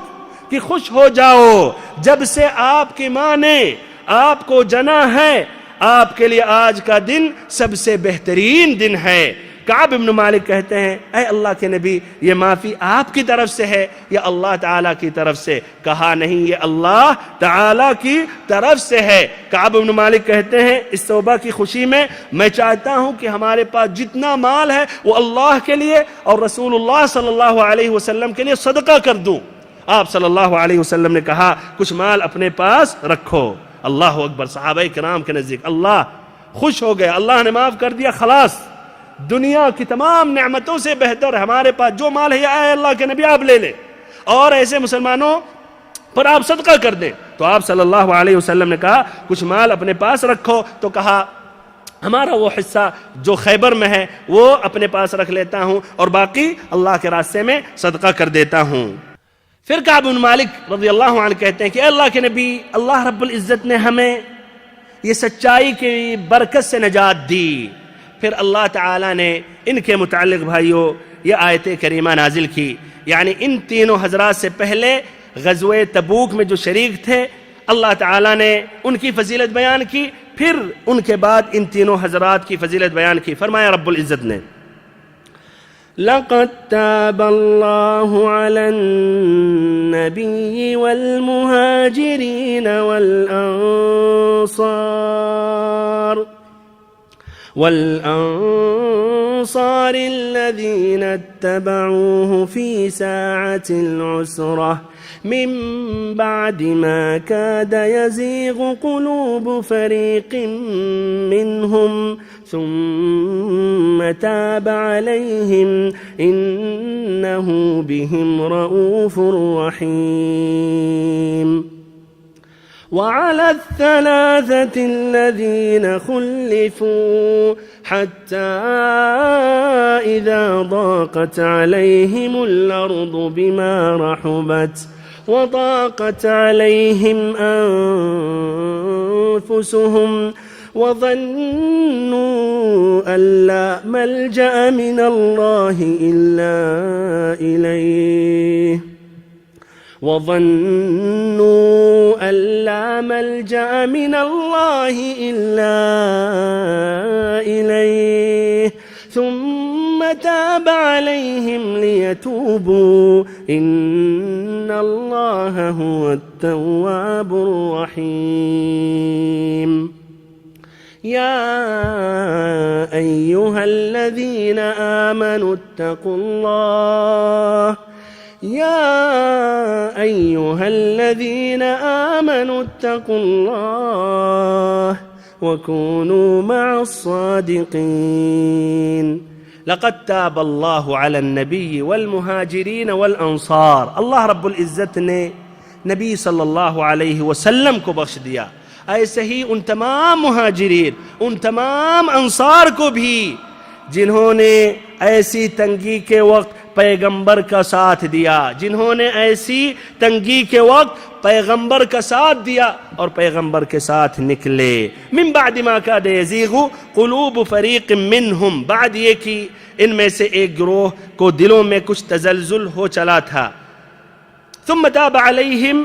کہ خوش ہو جاؤ جب سے آپ کی ماں نے آپ کو جنا ہے، آپ کے لیے آج کا دن سب سے بہترین دن ہے۔ کعب بن مالک کہتے ہیں اے اللہ کے نبی، یہ معافی آپ کی طرف سے ہے یا اللہ تعالیٰ کی طرف سے؟ کہا نہیں، یہ اللہ تعالیٰ کی طرف سے ہے۔ کعب بن مالک کہتے ہیں اس توبہ کی خوشی میں میں چاہتا ہوں کہ ہمارے پاس جتنا مال ہے وہ اللہ کے لیے اور رسول اللہ صلی اللہ علیہ وسلم کے لیے صدقہ کر دوں۔ آپ صلی اللہ علیہ وسلم نے کہا کچھ مال اپنے پاس رکھو۔ اللہ اکبر، صحابہ کرام کے نزدیک اللہ خوش ہو گیا، اللہ نے معاف کر دیا، خلاص دنیا کی تمام نعمتوں سے بہتر ہمارے پاس جو مال ہے اے اللہ کے نبی آپ لے لیں اور ایسے مسلمانوں پر آپ صدقہ کر دیں۔ تو آپ صلی اللہ علیہ وسلم نے کہا کچھ مال اپنے پاس رکھو، تو کہا ہمارا وہ حصہ جو خیبر میں ہے وہ اپنے پاس رکھ لیتا ہوں اور باقی اللہ کے راستے میں صدقہ کر دیتا ہوں۔ پھر کعب بن مالک رضی اللہ عنہ کہتے ہیں کہ اللہ کے نبی، اللہ رب العزت نے ہمیں یہ سچائی کی برکت سے نجات دی۔ پھر اللہ تعالیٰ نے ان کے متعلق بھائیوں یہ آیت کریمہ نازل کی، یعنی ان تینوں حضرات سے پہلے غزوہ تبوک میں جو شریک تھے اللہ تعالیٰ نے ان کی فضیلت بیان کی، پھر ان کے بعد ان تینوں حضرات کی فضیلت بیان کی۔ فرمایا رب العزت نے لَقَدْ تَابَ اللَّهُ عَلَى النَّبِيِّ وَالْمُهَاجِرِينَ وَالْأَنصَارِ الَّذِينَ اتَّبَعُوهُ فِي سَاعَةِ الْعُسْرَةِ من بعد ما كاد يزيغ قلوب فريق منهم ثم تاب عليهم إنه بهم رؤوف رحيم وعلى الثلاثة الذين خلفوا حتى إذا ضاقت عليهم الأرض بما رحبت وضاقت عليهم أنفسهم وظنوا أن لا ملجأ من الله إلا إليه ثم تاب عليهم ليتوبوا إن الله هو التواب الرحيم يا أيها الذين آمنوا اتقوا الله يا أيها الذين آمنوا اتقوا الله وكونوا مع الصادقين لقد تاب الله على النبي والمهاجرين والأنصار اللہ رب العزت نے نبی صلی اللہ علیہ وسلم کو بخش دیا، ایسے ہی ان تمام مہاجرین، ان تمام انصار کو بھی جنہوں نے ایسی تنگی کے وقت پیغمبر کا ساتھ دیا، جنہوں نے ایسی تنگی کے وقت پیغمبر کا ساتھ دیا اور پیغمبر کے ساتھ نکلے۔ من بعد ما کاد یزیغ قلوب فریق منہم، بعد یہ کہ ان میں سے ایک گروہ کو دلوں میں کچھ تزلزل ہو چلا تھا۔ ثم تاب علیہم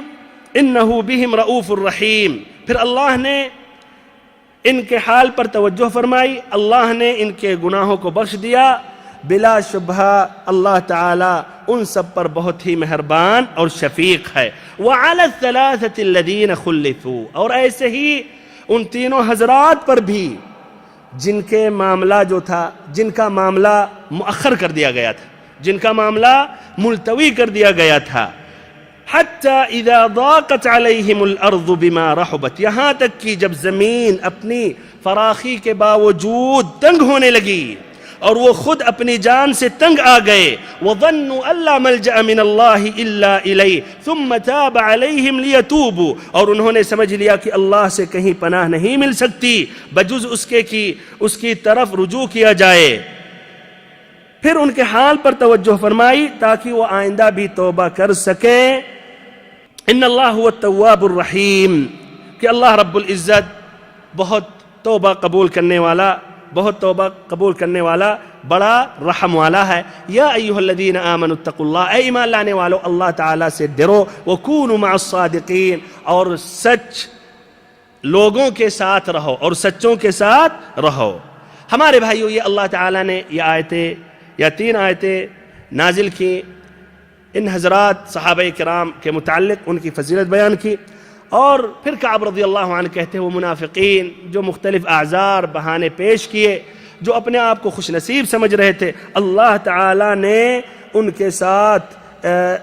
انہ بہم رؤوف الرحیم، پھر اللہ نے ان کے حال پر توجہ فرمائی، اللہ نے ان کے گناہوں کو بخش دیا، بلا شبہ اللہ تعالی ان سب پر بہت ہی مہربان اور شفیق ہے۔ وعلی الثلاثة الذین خلفوا، اور ایسے ہی ان تینوں حضرات پر بھی جن کے معاملہ جو تھا، جن کا معاملہ مؤخر کر دیا گیا تھا، جن کا معاملہ ملتوی کر دیا گیا تھا۔ حتی اذا ضاقت علیہم الارض بما رحبت، یہاں تک کہ جب زمین اپنی فراخی کے باوجود تنگ ہونے لگی اور وہ خود اپنی جان سے تنگ آ گئے، وَظَنُّوا أَن لَّا مَلْجَأَ مِنَ اللَّهِ إِلَّا إِلَيْهِ ثُمَّ تَابَ عَلَيْهِمْ لِيَتُوبُوا، اور انہوں نے سمجھ لیا کہ اللہ سے کہیں پناہ نہیں مل سکتی بجز اس کے کہ اس کی طرف رجوع کیا جائے، پھر ان کے حال پر توجہ فرمائی تاکہ وہ آئندہ بھی توبہ کر سکیں۔ ان اللہ هو التواب الرحیم، کہ اللہ رب العزت بہت توبہ قبول کرنے والا، بہت توبہ قبول کرنے والا، بڑا رحم والا ہے۔ یا ایھا الذین آمنوا اتقوا اللہ، اے ایمان لانے والو اللہ تعالیٰ سے ڈرو، وکونوا مع الصادقین، اور سچ لوگوں کے ساتھ رہو اور سچوں کے ساتھ رہو۔ ہمارے بھائیو، یہ اللہ تعالیٰ نے یہ آیتیں یا 3 آیتیں نازل کی، ان حضرات صحابہ کرام کے متعلق ان کی فضیلت بیان کی، اور پھر کعب رضی اللہ عنہ کہتے ہیں وہ منافقین جو مختلف اعذار بہانے پیش کیے، جو اپنے آپ کو خوش نصیب سمجھ رہے تھے، اللہ تعالیٰ نے ان کے ساتھ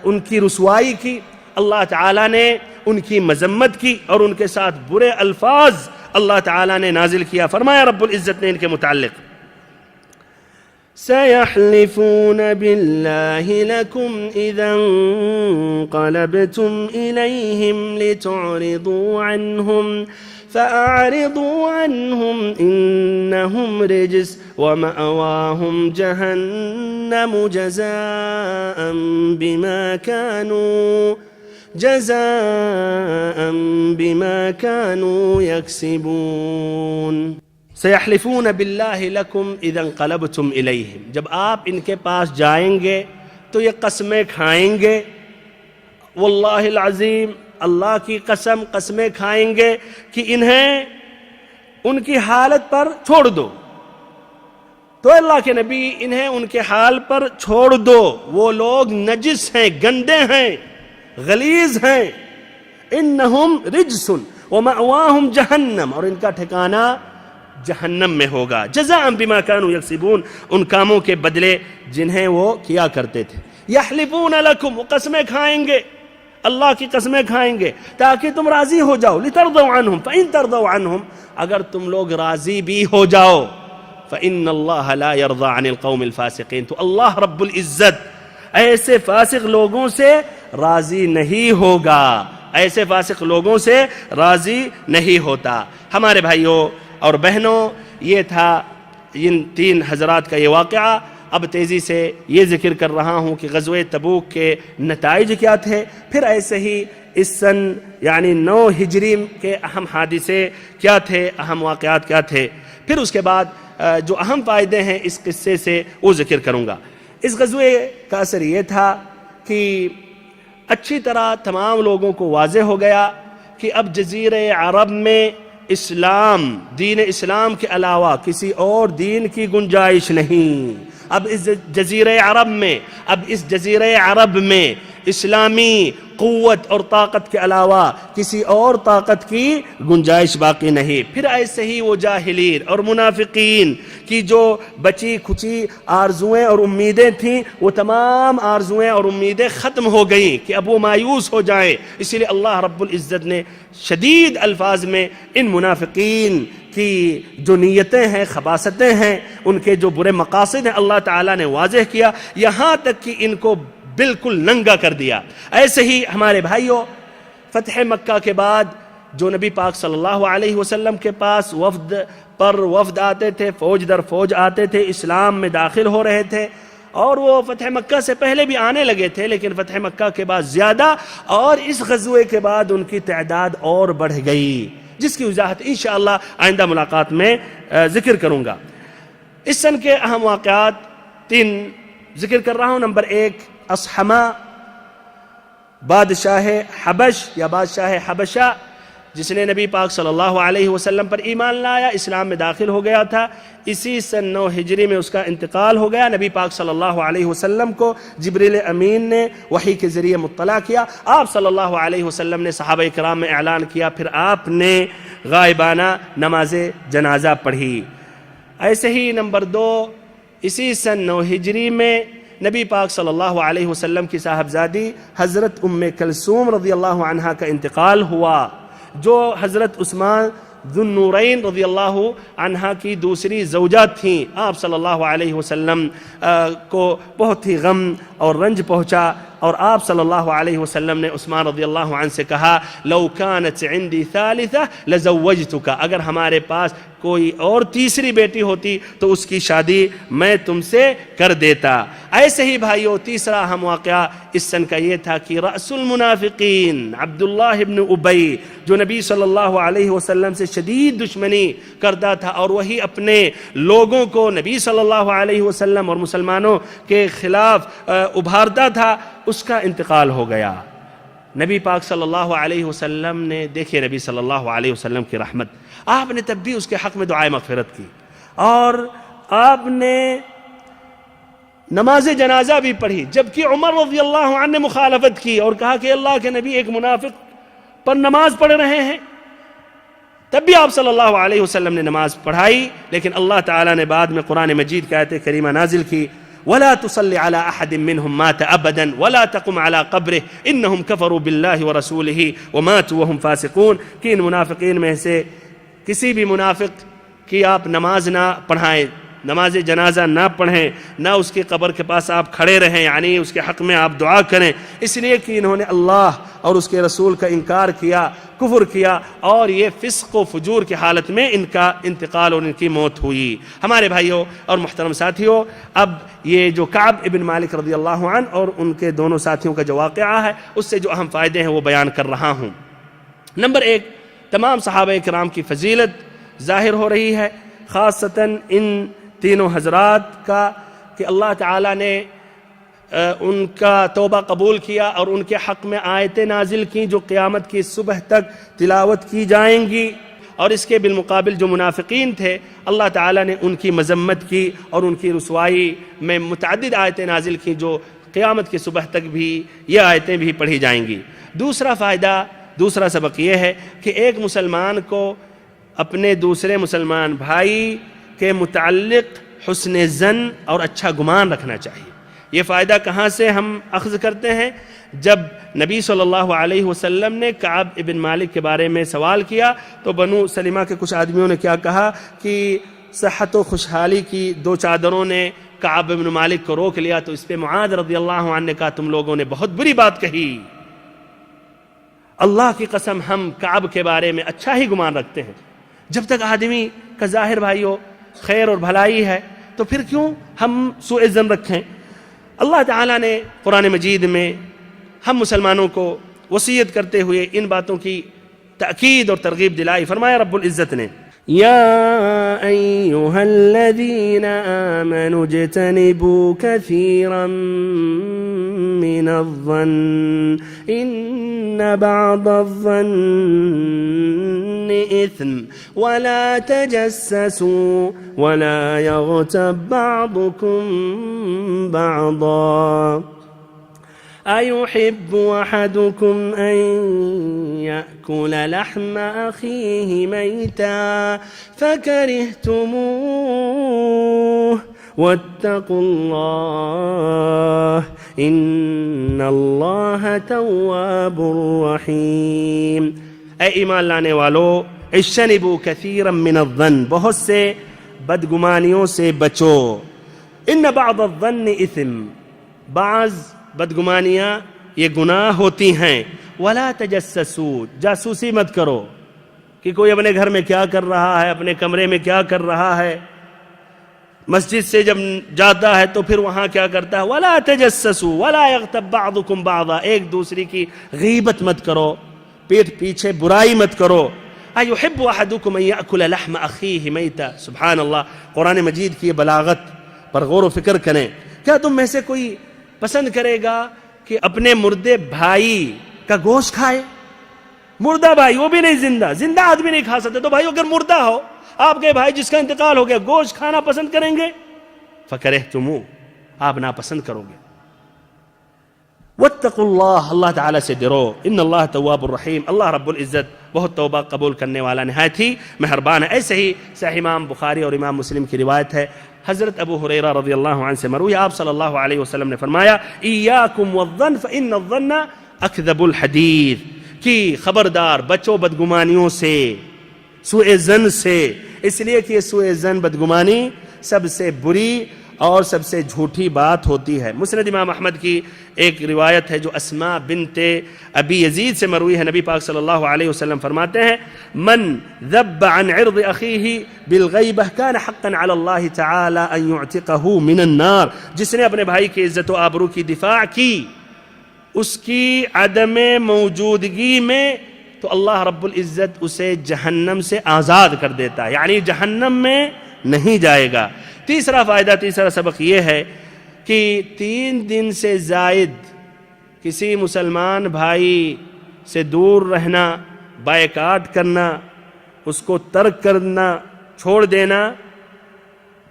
ان کی رسوائی کی، اللہ تعالیٰ نے ان کی مذمت کی اور ان کے ساتھ برے الفاظ اللہ تعالیٰ نے نازل کیا۔ فرمایا رب العزت نے ان کے متعلق، سَيَحْلِفُونَ بِاللَّهِ لَكُمْ إِذَا انقَلَبْتُمْ إِلَيْهِمْ لِتُعْرِضُوا عَنْهُمْ فَأَعْرِضُوا عَنْهُمْ إِنَّهُمْ رِجْسٌ وَمَأْوَاهُمْ جَهَنَّمُ جَزَاءً بِمَا كَانُوا يَكْسِبُونَ۔ سَيَحْلِفُونَ بِاللَّهِ لَكُمْ إِذَا انقَلَبْتُمْ إِلَيْهِمْ، جب آپ ان کے پاس جائیں گے تو یہ قسمیں کھائیں گے، واللہ العظیم، اللہ کی قسم، قسمیں کھائیں گے کہ انہیں ان کی حالت پر چھوڑ دو۔ تو اللہ کے نبی انہیں ان کے حال پر چھوڑ دو، وہ لوگ نجس ہیں، گندے ہیں، غلیظ ہیں، انہم رجس ومأواہم جہنم، اور ان کا ٹھکانہ جہنم میں ہوگا، جزاء بما كانوا یکسبون، ان کاموں کے بدلے جنہیں وہ کیا کرتے تھے۔ یحلفون لکم، وہ قسمیں کھائیں گے، اللہ کی قسمیں کھائیں گے تاکہ تم راضی ہو جاؤ، لترضوا عنہم فإن ترضوا عنہم، اگر تم لوگ راضی بھی ہو جاؤ، فإن اللہ لا يرضى عن القوم الفاسقین، تو اللہ رب العزت ایسے فاسق لوگوں سے راضی نہیں ہوگا، ایسے فاسق لوگوں سے راضی نہیں ہوتا۔ ہمارے بھائیوں اور بہنوں، یہ تھا ان 3 حضرات کا یہ واقعہ۔ اب تیزی سے یہ ذکر کر رہا ہوں کہ غزوہ تبوک کے نتائج کیا تھے، پھر ایسے ہی اس سن یعنی 9 ہجری کے اہم حادثے کیا تھے، اہم واقعات کیا تھے، پھر اس کے بعد جو اہم فائدے ہیں اس قصے سے وہ ذکر کروں گا۔ اس غزوے کا اثر یہ تھا کہ اچھی طرح تمام لوگوں کو واضح ہو گیا کہ اب جزیرہ عرب میں اسلام، دین اسلام کے علاوہ کسی اور دین کی گنجائش نہیں، اب اس جزیرہ عرب میں اسلامی قوت اور طاقت کے علاوہ کسی اور طاقت کی گنجائش باقی نہیں۔ پھر ایسے ہی وہ جاہلین اور منافقین کی جو بچی کھچی آرزویں اور امیدیں تھیں، وہ تمام آرزویں اور امیدیں ختم ہو گئیں کہ اب وہ مایوس ہو جائیں۔ اسی لیے اللہ رب العزت نے شدید الفاظ میں ان منافقین کی جو نیتیں ہیں، خباثتیں ہیں، ان کے جو برے مقاصد ہیں، اللہ تعالیٰ نے واضح کیا، یہاں تک کہ ان کو بالکل ننگا کر دیا۔ ایسے ہی ہمارے بھائیوں، فتح مکہ کے بعد جو نبی پاک صلی اللہ علیہ وسلم کے پاس وفد آتے تھے، فوج در فوج آتے تھے، اسلام میں داخل ہو رہے تھے، اور وہ فتح مکہ سے پہلے بھی آنے لگے تھے، لیکن فتح مکہ کے بعد زیادہ، اور اس غزوے کے بعد ان کی تعداد اور بڑھ گئی، جس کی وضاحت انشاءاللہ آئندہ ملاقات میں ذکر کروں گا۔ اس سن کے اہم واقعات 3 ذکر کر رہا ہوں۔ نمبر 1، اصحمہ بادشاہ حبش یا بادشاہ حبشہ، جس نے نبی پاک صلی اللہ علیہ وسلم پر ایمان لایا، اسلام میں داخل ہو گیا تھا۔ اسی سن 9 ہجری میں اس کا انتقال ہو گیا۔ نبی پاک صلی اللہ علیہ وسلم کو جبریل امین نے وحی کے ذریعے مطلع کیا۔ آپ صلی اللہ علیہ وسلم نے صحابہ کرام میں اعلان کیا، پھر آپ نے غائبانہ نماز جنازہ پڑھی۔ ایسے ہی نمبر 2، اسی سن 9 ہجری میں نبی پاک صلی اللہ علیہ وسلم کی صاحبزادی حضرت ام کلثوم رضی اللہ عنہا کا انتقال ہوا، جو حضرت عثمان ذو النورین رضی اللہ عنہا کی دوسری زوجہ تھیں۔ آپ صلی اللہ علیہ وسلم کو بہت ہی غم اور رنج پہنچا، اور آپ صلی اللہ علیہ وسلم نے عثمان رضی اللہ عنہ سے کہا، لو كانت عندي ثالثہ لزوجتک، اگر ہمارے پاس کوئی اور تیسری بیٹی ہوتی تو اس کی شادی میں تم سے کر دیتا۔ ایسے ہی بھائیو، تیسرا اہم واقعہ اس سن کا یہ تھا کہ رأس المنافقین عبداللہ ابن ابی، جو نبی صلی اللہ علیہ وسلم سے شدید دشمنی کرتا تھا، اور وہی اپنے لوگوں کو نبی صلی اللہ علیہ وسلم اور مسلمانوں کے خلاف ابھارتا تھا، اس کا انتقال ہو گیا۔ نبی پاک صلی اللہ علیہ وسلم نے، دیکھیے نبی صلی اللہ علیہ وسلم کی رحمت، آپ نے تب بھی اس کے حق میں دعائے مغفرت کی، اور آپ نے نماز جنازہ بھی پڑھی، جبکہ عمر رضی اللہ عنہ نے مخالفت کی اور کہا کہ اللہ کے نبی ایک منافق پر نماز پڑھ رہے ہیں، تب بھی آپ صلی اللہ علیہ وسلم نے نماز پڑھائی۔ لیکن اللہ تعالیٰ نے بعد میں قرآن مجید کی آیت کریمہ نازل کی، وَلَا تُصَلِّ عَلَىٰ أَحَدٍ مِّنْهُمْ مَاتَ أَبَدًا وَلَا تَقُمْ عَلَىٰ قَبْرِهِ إِنَّهُمْ كَفَرُوا بِاللَّهِ وَرَسُولِهِ وَمَاتُوا وَهُمْ فَاسِقُونَ، کہ ان منافقین میں سے کسی بھی منافق کی آپ نماز نہ پڑھائیں، نماز جنازہ نہ پڑھیں، نہ اس کی قبر کے پاس آپ کھڑے رہیں، یعنی اس کے حق میں آپ دعا کریں، اس لیے کہ انہوں نے اللہ اور اس کے رسول کا انکار کیا، کفر کیا، اور یہ فسق و فجور کی حالت میں ان کا انتقال اور ان کی موت ہوئی۔ ہمارے بھائیوں اور محترم ساتھیوں، اب یہ جو کعب ابن مالک رضی اللہ عنہ اور ان کے دونوں ساتھیوں کا جو واقعہ ہے، اس سے جو اہم فائدے ہیں وہ بیان کر رہا ہوں۔ نمبر 1، تمام صحابہ کرام کی فضیلت ظاہر ہو رہی ہے، خاصتاً ان تینوں حضرات کا، کہ اللہ تعالیٰ نے ان کا توبہ قبول کیا اور ان کے حق میں آیتیں نازل کی جو قیامت کی صبح تک تلاوت کی جائیں گی، اور اس کے بالمقابل جو منافقین تھے اللہ تعالیٰ نے ان کی مذمت کی اور ان کی رسوائی میں متعدد آیتیں نازل کی جو قیامت کی صبح تک بھی یہ آیتیں بھی پڑھی جائیں گی۔ دوسرا سبق یہ ہے کہ ایک مسلمان کو اپنے دوسرے مسلمان بھائی کے متعلق حسن ظن اور اچھا گمان رکھنا چاہیے۔ یہ فائدہ کہاں سے ہم اخذ کرتے ہیں؟ جب نبی صلی اللہ علیہ وسلم نے کعب ابن مالک کے بارے میں سوال کیا تو بنو سلمہ کے کچھ آدمیوں نے کیا کہا کہ صحت و خوشحالی کی 2 چادروں نے کعب ابن مالک کو روک لیا، تو اس پہ معاذ رضی اللہ عنہ نے کہا تم لوگوں نے بہت بری بات کہی، اللہ کی قسم ہم کعب کے بارے میں اچھا ہی گمان رکھتے ہیں۔ جب تک آدمی کا ظاہر بھائیو خیر اور بھلائی ہے تو پھر کیوں ہم سوء ظن رکھیں؟ اللہ تعالیٰ نے قرآن مجید میں ہم مسلمانوں کو وصیت کرتے ہوئے ان باتوں کی تأکید اور ترغیب دلائی۔ فرمایا رب العزت نے، یا ایہا الذین آمنوا اجتنبوا کثیرا من الظن إن بعض الظن إثم ولا تجسسوا ولا يغتب بعضكم بعضا أيحب أحدكم أن يأكل لحم أخيه ميتا فكرهتموه واتقوا الله إن الله تواب رحيم. اے ایمان لانے والو، اجتنبوا كثيرا من الظن، بہت سے بدگمانیوں سے بچو. ان بعض الظن اثم، بعض بدگمانیاں یہ گناہ ہوتی ہیں. ولا تجسسوا، جاسوسی مت کرو کہ کوئی اپنے گھر میں کیا کر رہا ہے، اپنے کمرے میں کیا کر رہا ہے، مسجد سے جب جاتا ہے تو پھر وہاں کیا کرتا ہے. ولا تجسسوا ولا يغتب بعضكم بعضا، ایک دوسرے کی غیبت مت کرو، پیٹھ پیچھے برائی مت کرو. ايحب احدكم ان ياكل لحم اخيه ميتا، سبحان اللہ، قرآن مجید کی بلاغت پر غور و فکر کریں. کیا تم میں سے کوئی پسند کرے گا کہ اپنے مردے بھائی کا گوشت کھائے؟ مردہ بھائی، وہ بھی نہیں زندہ، زندہ آدمی نہیں کھا سکتے. تو بھائی اگر مردہ ہو، آپ کے بھائی جس کا انتقال ہو گیا، گوشت کھانا پسند کریں گے؟ فکرہتموہ، آپ ناپسند کرو گے. واتقوا اللہ، اللہ تعالیٰ سے ڈرو. ان اللہ تواب الرحیم، اللہ رب العزت بہت توبہ قبول کرنے والا، نہایت ہی مہربان ہے. ایسے ہی صحیح امام بخاری اور امام مسلم کی روایت ہے، حضرت ابو ہریرہ رضی اللہ عنہ سے مروی، آپ صلی اللہ علیہ وسلم نے فرمایا ایاکم والظن فإن الظن اکذب الحدیث، کہ خبردار بچو بدگمانیوں سے، سوء ظن سے، اس لیے کہ یہ سوء ظن، بدگمانی سب سے بری اور سب سے جھوٹی بات ہوتی ہے. مسند امام احمد کی ایک روایت ہے جو اسماء بنت ابی یزید سے مروی ہے. نبی پاک صلی اللہ علیہ وسلم فرماتے ہیں من ذب عن عرض اخیہ بالغیبہ کان حقا علی اللہ تعالی ان یعتقہ من النار، جس نے اپنے بھائی کی عزت و آبرو کی دفاع کی اس کی عدم موجودگی میں، تو اللہ رب العزت اسے جہنم سے آزاد کر دیتا ہے، یعنی جہنم میں نہیں جائے گا. تیسرا فائدہ، تیسرا سبق یہ ہے کہ 3 دن سے زائد کسی مسلمان بھائی سے دور رہنا، بائیکاٹ کرنا، اس کو ترک کرنا، چھوڑ دینا،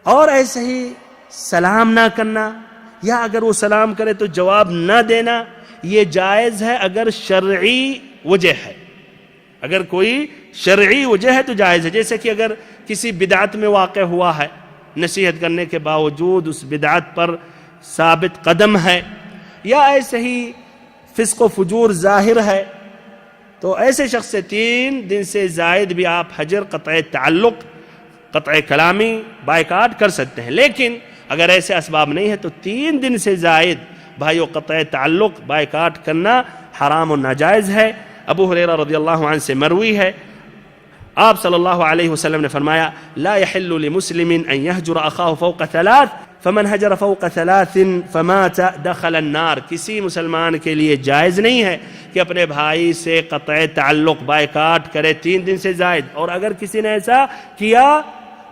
اور ایسے ہی سلام نہ کرنا، یا اگر وہ سلام کرے تو جواب نہ دینا، یہ جائز ہے اگر شرعی وجہ ہے. اگر کوئی شرعی وجہ ہے تو جائز ہے. جیسے کہ اگر کسی بدعت میں واقع ہوا ہے، نصیحت کرنے کے باوجود اس بدعت پر ثابت قدم ہے، یا ایسے ہی فسق و فجور ظاہر ہے، تو ایسے شخص سے 3 دن سے زائد بھی آپ حجر، قطع تعلق، قطع کلامی، بائیکاٹ کر سکتے ہیں. لیکن اگر ایسے اسباب نہیں ہے تو 3 دن سے زائد بھائیو قطع تعلق، بائیکاٹ کرنا حرام و ناجائز ہے. ابو ہریرہ رضی اللہ عنہ سے مروی ہے، آپ صلی اللہ علیہ وسلم نے فرمایا لا يحل لمسلم ان يهجر اخاه فوق 3 فمن هجر فوق 3 فمات دخل النار. کسی مسلمان کے لیے جائز نہیں ہے کہ اپنے بھائی سے قطع تعلق، بائیکاٹ کرے 3 دن سے زائد، اور اگر کسی نے ایسا کیا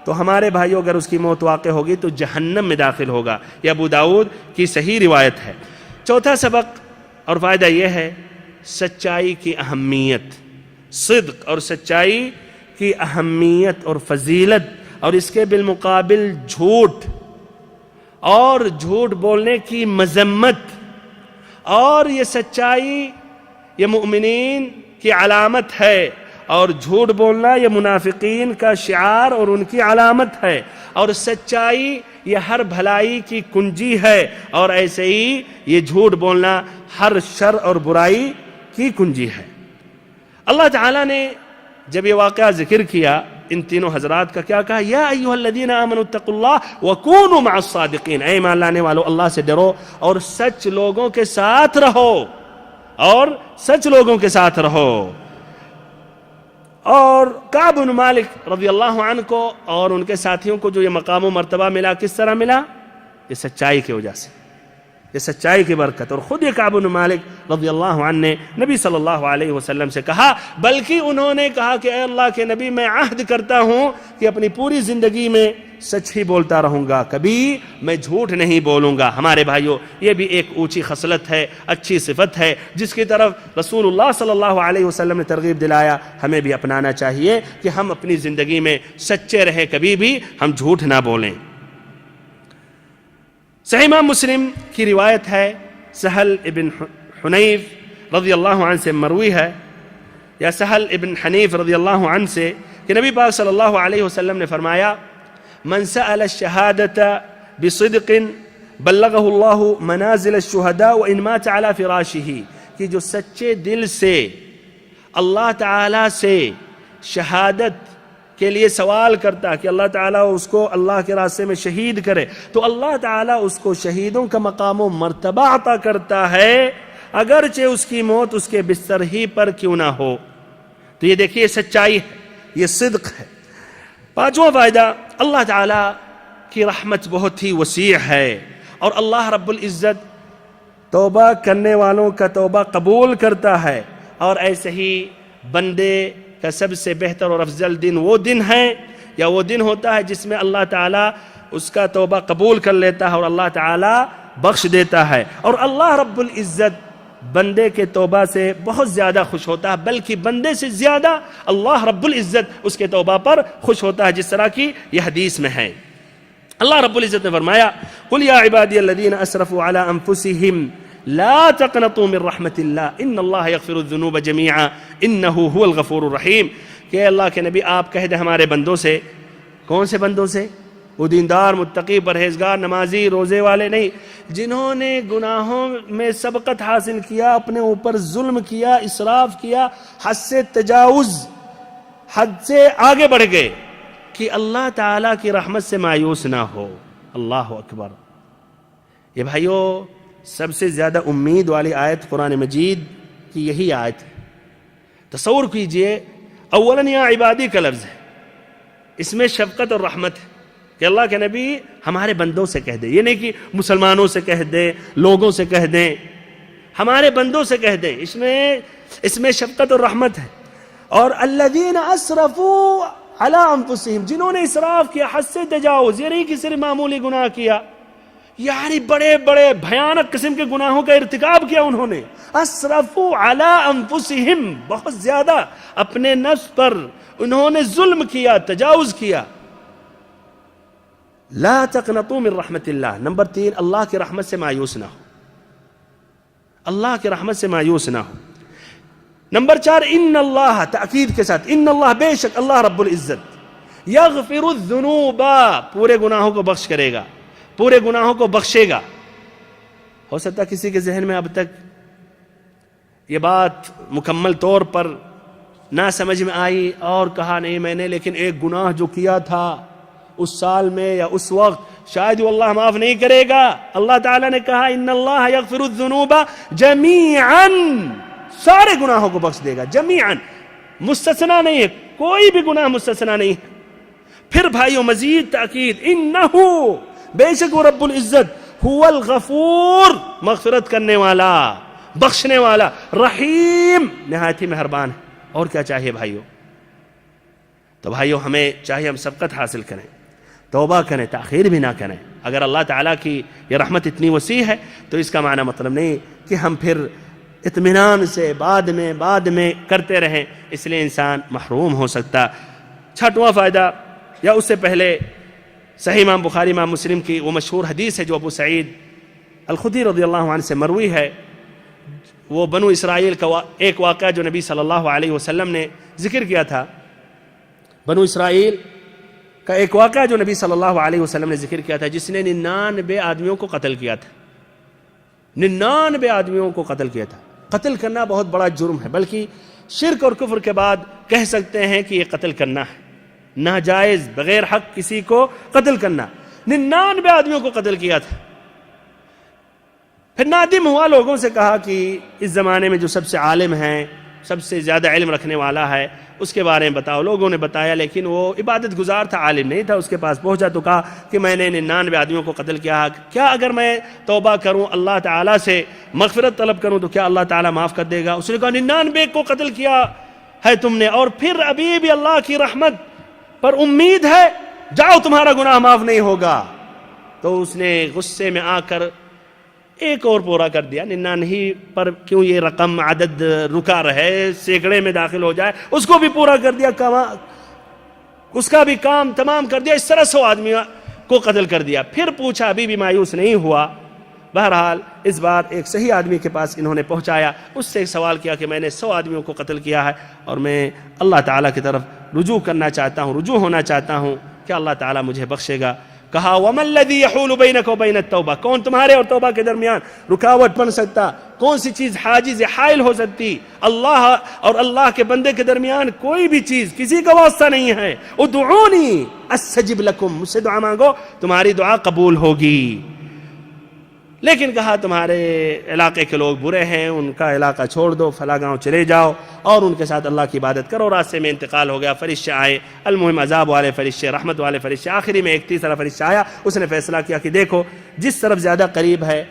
تو ہمارے بھائیوں اگر اس کی موت واقع ہوگی تو جہنم میں داخل ہوگا. یہ ابو داؤد کی صحیح روایت ہے. چوتھا سبق اور فائدہ یہ ہے سچائی کی اہمیت، صدق اور سچائی کی اہمیت اور فضیلت، اور اس کے بالمقابل جھوٹ اور جھوٹ بولنے کی مذمت. اور یہ سچائی یہ مومنین کی علامت ہے، اور جھوٹ بولنا یہ منافقین کا شعار اور ان کی علامت ہے. اور سچائی یہ ہر بھلائی کی کنجی ہے، اور ایسے ہی یہ جھوٹ بولنا ہر شر اور برائی کی کنجی ہے. اللہ تعالیٰ نے جب یہ واقعہ ذکر کیا ان تینوں حضرات کا، کیا کہا؟ یا ایھا الذین آمنوا اتقوا اللہ وکونوا مع الصادقین، اے ایمان لانے والو اللہ سے ڈرو اور سچ لوگوں کے ساتھ رہو، اور سچ لوگوں کے ساتھ رہو. اور کعب بن مالک رضی اللہ عنہ کو اور ان کے ساتھیوں کو جو یہ مقام و مرتبہ ملا، کس طرح ملا؟ یہ سچائی کی وجہ سے. یہ سچائی کی برکت. اور خود یہ کعب بن مالک رضی اللہ عنہ نے نبی صلی اللہ علیہ وسلم سے کہا، بلکہ انہوں نے کہا کہ اے اللہ کے نبی، میں عہد کرتا ہوں کہ اپنی پوری زندگی میں سچ ہی بولتا رہوں گا، کبھی میں جھوٹ نہیں بولوں گا. ہمارے بھائیوں، یہ بھی ایک اونچی خصلت ہے، اچھی صفت ہے جس کی طرف رسول اللہ صلی اللہ علیہ وسلم نے ترغیب دلایا. ہمیں بھی اپنانا چاہیے کہ ہم اپنی زندگی میں سچے رہیں، کبھی بھی ہم جھوٹ نہ بولیں. صحیح امام مسلم کی روایت ہے، سہل ابن حنیف رضی اللہ عنہ سے مروی ہے، یا سہل ابن حنیف رضی اللہ عنہ سے، کہ نبی پاک صلی اللہ علیہ وسلم نے فرمایا، من سأل الشهادة بصدق بلغه الله منازل الشهداء وإن مات على فراشه، کہ جو سچے دل سے اللہ تعالیٰ سے شہادت کے لیے سوال کرتا ہے کہ اللہ تعالیٰ اس کو اللہ کے راستے میں شہید کرے، تو اللہ تعالیٰ اس کو شہیدوں کا مقام و مرتبہ عطا کرتا ہے، اگرچہ اس کی موت اس کے بستر ہی پر کیوں نہ ہو. تو یہ دیکھیے سچائی ہے، یہ صدق ہے. پانچواں فائدہ، اللہ تعالیٰ کی رحمت بہت ہی وسیع ہے، اور اللہ رب العزت توبہ کرنے والوں کا توبہ قبول کرتا ہے. اور ایسے ہی بندے کا سب سے بہتر اور افضل دن وہ دن ہے، یا وہ دن ہوتا ہے جس میں اللہ تعالیٰ اس کا توبہ قبول کر لیتا ہے اور اللہ تعالیٰ بخش دیتا ہے. اور اللہ رب العزت بندے کے توبہ سے بہت زیادہ خوش ہوتا ہے، بلکہ بندے سے زیادہ اللہ رب العزت اس کے توبہ پر خوش ہوتا ہے، جس طرح کی یہ حدیث میں ہے. اللہ رب العزت نے فرمایا، قل یا عبادی الذین اسرفوا علی انفسہم لا تقنطوا من رحمت اللہ ان اللہ یغفر الذنوب جمیعا انہ هو الغفور الرحیم. کہ اللہ کے نبی آپ کہہ دیں ہمارے بندوں سے. کون سے بندوں سے؟ وہ دیندار، متقی، پرہیزگار، نمازی، روزے والے نہیں، جنہوں نے گناہوں میں سبقت حاصل کیا، اپنے اوپر ظلم کیا، اسراف کیا، حد سے تجاوز، حد سے آگے بڑھ گئے، کہ اللہ تعالیٰ کی رحمت سے مایوس نہ ہو. اللہ اکبر. یہ بھائیو، سب سے زیادہ امید والی آیت قرآن مجید کی یہی آیت ہے. تصور کیجئے، اولاً یا عبادی کا لفظ ہے، اس میں شفقت اور رحمت ہے، کہ اللہ کے نبی ہمارے بندوں سے کہہ دیں. یہ نہیں کہ مسلمانوں سے کہہ دیں، لوگوں سے کہہ دیں، ہمارے بندوں سے کہہ دیں. اس میں شفقت اور رحمت ہے. اور الذین اسرفوا علی انفسہم، جنہوں نے اسراف کیا، حد سے تجاوز، یہ نہیں کہ صرف معمولی گناہ کیا، یعنی بڑے بڑے بھیانک قسم کے گناہوں کا ارتکاب کیا انہوں نے. اسرفوا علی انفسہم، بہت زیادہ اپنے نفس پر انہوں نے ظلم کیا، تجاوز کیا. لا تقنطوا من رحمت اللہ. نمبر 3، اللہ کی رحمت سے مایوس نہ ہو. اللہ کی رحمت سے مایوس نہ ہو. نمبر 4، ان اللہ، تأکید کے ساتھ، ان اللہ، بے شک اللہ رب العزت، یغفر الذنوب، پورے گناہوں کو بخش کرے گا، پورے گناہوں کو بخشے گا. ہو سکتا ہے کسی کے ذہن میں اب تک یہ بات مکمل طور پر نہ سمجھ میں آئی اور کہا نہیں میں نے، لیکن ایک گناہ جو کیا تھا اس سال میں یا اس وقت، شاید وہ اللہ معاف نہیں کرے گا. اللہ تعالیٰ نے کہا ان اللہ یغفر الذنوب جمیعا، سارے گناہوں کو بخش دے گا، جمیعا، مستثنا نہیں ہے، کوئی بھی گناہ مستثنا نہیں ہے. پھر بھائیو مزید تاکید، انہو، بے شک وہ رب العزت، هو الغفور، مغفرت کرنے والا، بخشنے والا، رحیم، نہایت ہی مہربان ہے. اور کیا چاہیے بھائیو؟ تو بھائیو ہمیں چاہیے ہم سبقت حاصل کریں، توبہ کریں، تاخیر بھی نہ کریں. اگر اللہ تعالیٰ کی یہ رحمت اتنی وسیع ہے تو اس کا معنی مطلب نہیں کہ ہم پھر اطمینان سے بعد میں کرتے رہیں، اس لیے انسان محروم ہو سکتا. چھٹواں فائدہ، یا اس سے پہلے صحیح امام بخاری امام مسلم کی وہ مشہور حدیث ہے جو ابو سعید الخدری رضی اللہ عنہ سے مروی ہے. وہ بنو اسرائیل کا ایک واقعہ جو نبی صلی اللہ علیہ وسلم نے ذکر کیا تھا. بنو اسرائیل کا ایک واقعہ جو نبی صلی اللہ علیہ وسلم نے ذکر کیا تھا، جس نے 99 آدمیوں کو قتل کیا تھا. 99 آدمیوں کو قتل کیا تھا. قتل کرنا بہت بڑا جرم ہے، بلکہ شرک اور کفر کے بعد کہہ سکتے ہیں کہ یہ قتل کرنا ہے، ناجائز، بغیر حق کسی کو قتل کرنا. 99 آدمیوں کو قتل کیا تھا. پھر نادم ہوا، لوگوں سے کہا کہ اس زمانے میں جو سب سے عالم ہیں، سب سے زیادہ علم رکھنے والا ہے، اس کے بارے میں بتاؤ۔ لوگوں نے بتایا، لیکن وہ عبادت گزار تھا، عالم نہیں تھا۔ اس کے پاس پہنچا تو کہا کہ میں نے 99 آدمیوں کو قتل کیا، کیا اگر میں توبہ کروں اللہ تعالیٰ سے مغفرت طلب کروں تو کیا اللہ تعالیٰ معاف کر دے گا؟ اس نے کہا 99 کو قتل کیا ہے تم نے، اور پھر ابھی بھی اللہ کی رحمت پر امید ہے، جاؤ تمہارا گناہ معاف نہیں ہوگا۔ تو اس نے غصے میں آ کر ایک اور پورا کر دیا، 99 پر کیوں یہ رقم عدد رکا رہے، سینکڑے میں داخل ہو جائے، اس کو بھی پورا کر دیا، اس کا بھی کام تمام کر دیا، اس طرح 100 آدمی کو قتل کر دیا۔ پھر پوچھا، ابھی بھی مایوس نہیں ہوا۔ بہرحال اس بار ایک صحیح آدمی کے پاس انہوں نے پہنچایا، اس سے سوال کیا کہ میں نے 100 آدمیوں کو قتل کیا ہے اور میں اللہ تعالیٰ کی طرف رجوع کرنا چاہتا ہوں، رجوع ہونا چاہتا ہوں، کیا اللہ تعالیٰ مجھے بخشے گا؟ کہا وَمَا الَّذِي يَحُولُ بَيْنَكَ وَبَيْنَ التَّوْبَةِ، کون تمہارے اور توبہ کے درمیان رکاوٹ بن سکتا؟ کون سی چیز حاجز حائل ہو سکتی؟ اللہ اور اللہ کے بندے کے درمیان کوئی بھی چیز، کسی کا واسطہ نہیں ہے۔ ادعونی استجب لکم، مجھ سے دعا مانگو تمہاری دعا قبول ہوگی۔ لیکن کہا تمہارے علاقے کے لوگ برے ہیں، ان کا علاقہ چھوڑ دو، فلاں گاؤں چلے جاؤ اور ان کے ساتھ اللہ کی عبادت کرو۔ راستے میں انتقال ہو گیا، فرشتے آئے، المہم عذاب والے فرشتے، رحمت والے فرشتے، آخری میں ایک تیسرا فرشتہ آیا، اس نے فیصلہ کیا کہ دیکھو جس طرف زیادہ قریب ہے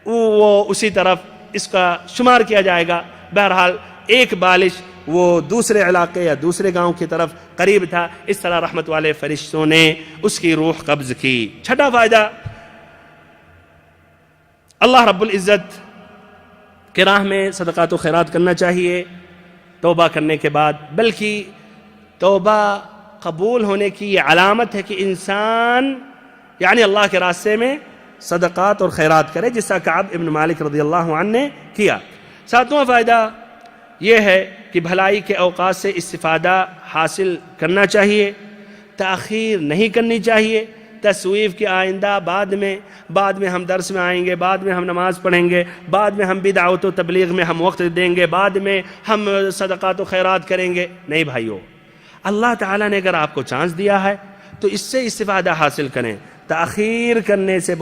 وہ اسی طرف اس کا شمار کیا جائے گا۔ بہرحال ایک بالش وہ دوسرے علاقے یا دوسرے گاؤں کی طرف قریب تھا، اس طرح رحمت والے فرشتوں نے اس کی روح قبض کی۔ چھٹا فائدہ، اللہ رب العزت کے راہ میں صدقات و خیرات کرنا چاہیے توبہ کرنے کے بعد، بلکہ توبہ قبول ہونے کی یہ علامت ہے کہ انسان یعنی اللہ کے راستے میں صدقات اور خیرات کرے، جس طرح کعب ابن مالک رضی اللہ عنہ نے کیا۔ ساتواں فائدہ یہ ہے کہ بھلائی کے اوقات سے استفادہ حاصل کرنا چاہیے، تاخیر نہیں کرنی چاہیے، تسویف کے آئندہ بعد میں ہم درس میں آئیں گے، بعد میں ہم نماز پڑھیں گے، بعد میں ہم بدعت و تبلیغ میں ہم وقت دیں گے، بعد میں ہم صدقات و خیرات کریں گے۔ نہیں بھائیو، اللہ تعالیٰ نے اگر آپ کو چانس دیا ہے تو اس سے استفادہ حاصل کریں۔ تاخیر کرنے سے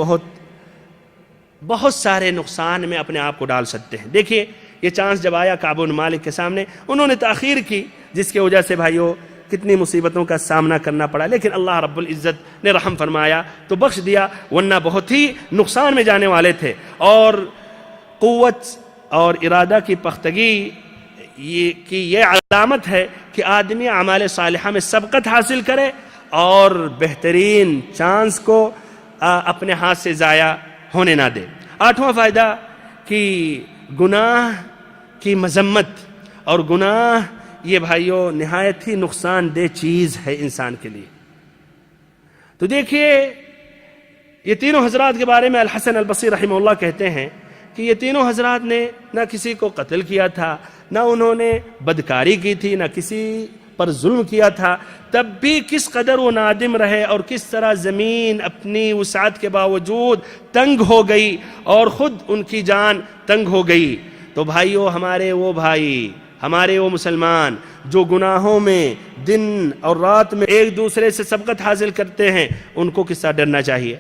بہت سارے نقصان میں اپنے آپ کو ڈال سکتے ہیں۔ دیکھیے یہ چانس جب آیا کعب بن مالک کے سامنے، انہوں نے تاخیر کی، جس کی وجہ سے بھائیو کتنی مصیبتوں کا سامنا کرنا پڑا، لیکن اللہ رب العزت نے رحم فرمایا تو بخش دیا، ورنہ بہت ہی نقصان میں جانے والے تھے۔ اور قوت اور ارادہ کی پختگی کی یہ علامت ہے کہ آدمی اعمال صالحہ میں سبقت حاصل کرے اور بہترین چانس کو اپنے ہاتھ سے ضائع ہونے نہ دے۔ آٹھواں فائدہ کہ گناہ کی مذمت، اور گناہ یہ بھائیو نہایت ہی نقصان دہ چیز ہے انسان کے لیے۔ تو دیکھیے یہ تینوں حضرات کے بارے میں الحسن البصری رحمہ اللہ کہتے ہیں کہ یہ تینوں حضرات نے نہ کسی کو قتل کیا تھا، نہ انہوں نے بدکاری کی تھی، نہ کسی پر ظلم کیا تھا، تب بھی کس قدر وہ نادم رہے اور کس طرح زمین اپنی وسعت کے باوجود تنگ ہو گئی اور خود ان کی جان تنگ ہو گئی۔ تو بھائیو، ہمارے وہ مسلمان جو گناہوں میں دن اور رات میں ایک دوسرے سے سبقت حاصل کرتے ہیں، ان کو کس طرح ڈرنا چاہیے؟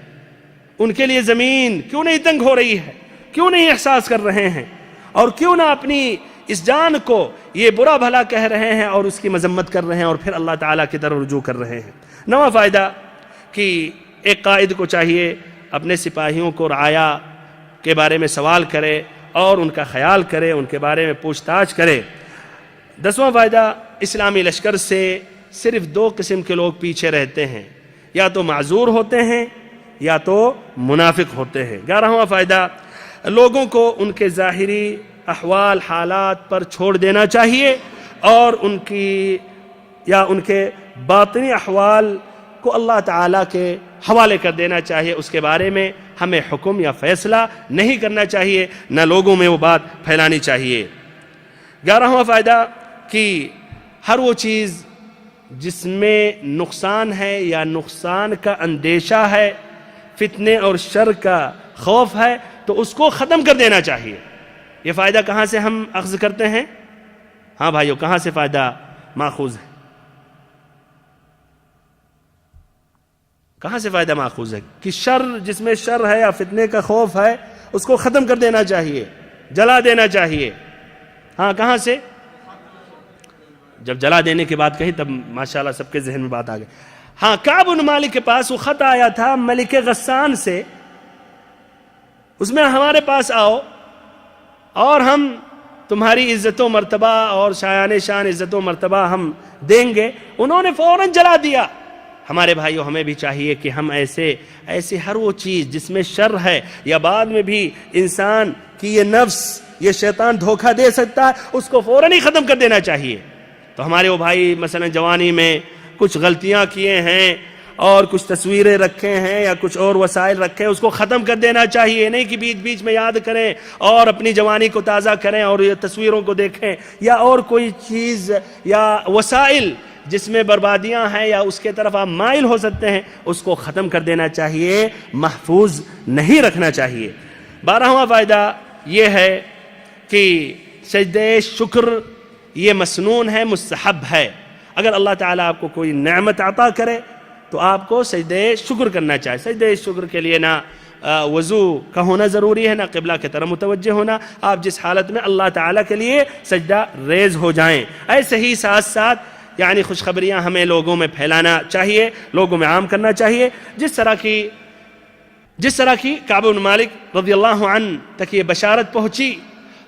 ان کے لیے زمین کیوں نہیں تنگ ہو رہی ہے؟ کیوں نہیں احساس کر رہے ہیں؟ اور کیوں نہ اپنی اس جان کو یہ برا بھلا کہہ رہے ہیں اور اس کی مذمت کر رہے ہیں اور پھر اللہ تعالیٰ کی طرف رجوع کر رہے ہیں؟ نواں فائدہ کہ ایک قائد کو چاہیے اپنے سپاہیوں کو رعایا کے بارے میں سوال کرے اور ان کا خیال کرے، ان کے بارے میں پوچھ تاچھ کرے۔ 10واں فائدہ، اسلامی لشکر سے صرف 2 قسم کے لوگ پیچھے رہتے ہیں، یا تو معذور ہوتے ہیں یا تو منافق ہوتے ہیں۔ 11واں فائدہ، لوگوں کو ان کے ظاہری احوال حالات پر چھوڑ دینا چاہیے اور ان کے باطنی احوال کو اللہ تعالیٰ کے حوالے کر دینا چاہیے، اس کے بارے میں ہمیں حکم یا فیصلہ نہیں کرنا چاہیے، نہ لوگوں میں وہ بات پھیلانی چاہیے۔ 11واں فائدہ کہ ہر وہ چیز جس میں نقصان ہے یا نقصان کا اندیشہ ہے، فتنے اور شر کا خوف ہے، تو اس کو ختم کر دینا چاہیے۔ یہ فائدہ کہاں سے ہم اخذ کرتے ہیں؟ ہاں بھائیو، کہاں سے فائدہ ماخوذ ہے؟ کہاں سے فائدہ ماخوذ ہے؟ کہ شر جس میں شر ہے یا فتنے کا خوف ہے، اس کو ختم کر دینا چاہیے، جلا دینا چاہیے۔ ہاں، کہاں سے؟ جب جلا دینے کی بات کہی تب ماشاءاللہ سب کے ذہن میں بات آ گئی. ہاں کعب بن مالک کے پاس وہ خط آیا تھا ملک غسان سے، اس میں ہمارے پاس آؤ اور ہم تمہاری عزت و مرتبہ اور شایان شان عزت و مرتبہ ہم دیں گے. انہوں نے فوراً جلا دیا. ہمارے بھائیوں ہمیں بھی چاہیے کہ ہم ایسے ہر وہ چیز جس میں شر ہے یا بعد میں بھی انسان کی یہ نفس یہ شیطان دھوکہ دے سکتا ہے اس کو فوراً ہی ختم کر دینا چاہیے. تو ہمارے وہ بھائی مثلا جوانی میں کچھ غلطیاں کیے ہیں اور کچھ تصویریں رکھے ہیں یا کچھ اور وسائل رکھے ہیں، اس کو ختم کر دینا چاہیے. نہیں کہ بیچ بیچ میں یاد کریں اور اپنی جوانی کو تازہ کریں اور یہ تصویروں کو دیکھیں یا اور کوئی چیز یا وسائل جس میں بربادیاں ہیں یا اس کے طرف آپ مائل ہو سکتے ہیں، اس کو ختم کر دینا چاہیے، محفوظ نہیں رکھنا چاہیے. 12واں فائدہ یہ ہے کہ سجدہ شکر یہ مسنون ہے، مستحب ہے. اگر اللہ تعالیٰ آپ کو کوئی نعمت عطا کرے تو آپ کو سجدہ شکر کرنا چاہیے. سجدہ شکر کے لیے نہ وضو کا ہونا ضروری ہے، نہ قبلہ کی طرف متوجہ ہونا. آپ جس حالت میں اللہ تعالیٰ کے لیے سجدہ ریز ہو جائیں. ایسے ہی ساتھ ساتھ یعنی خوشخبریاں ہمیں لوگوں میں پھیلانا چاہیے، لوگوں میں عام کرنا چاہیے. جس طرح کی کعب بن مالک رضی اللہ عنہ تک یہ بشارت پہنچی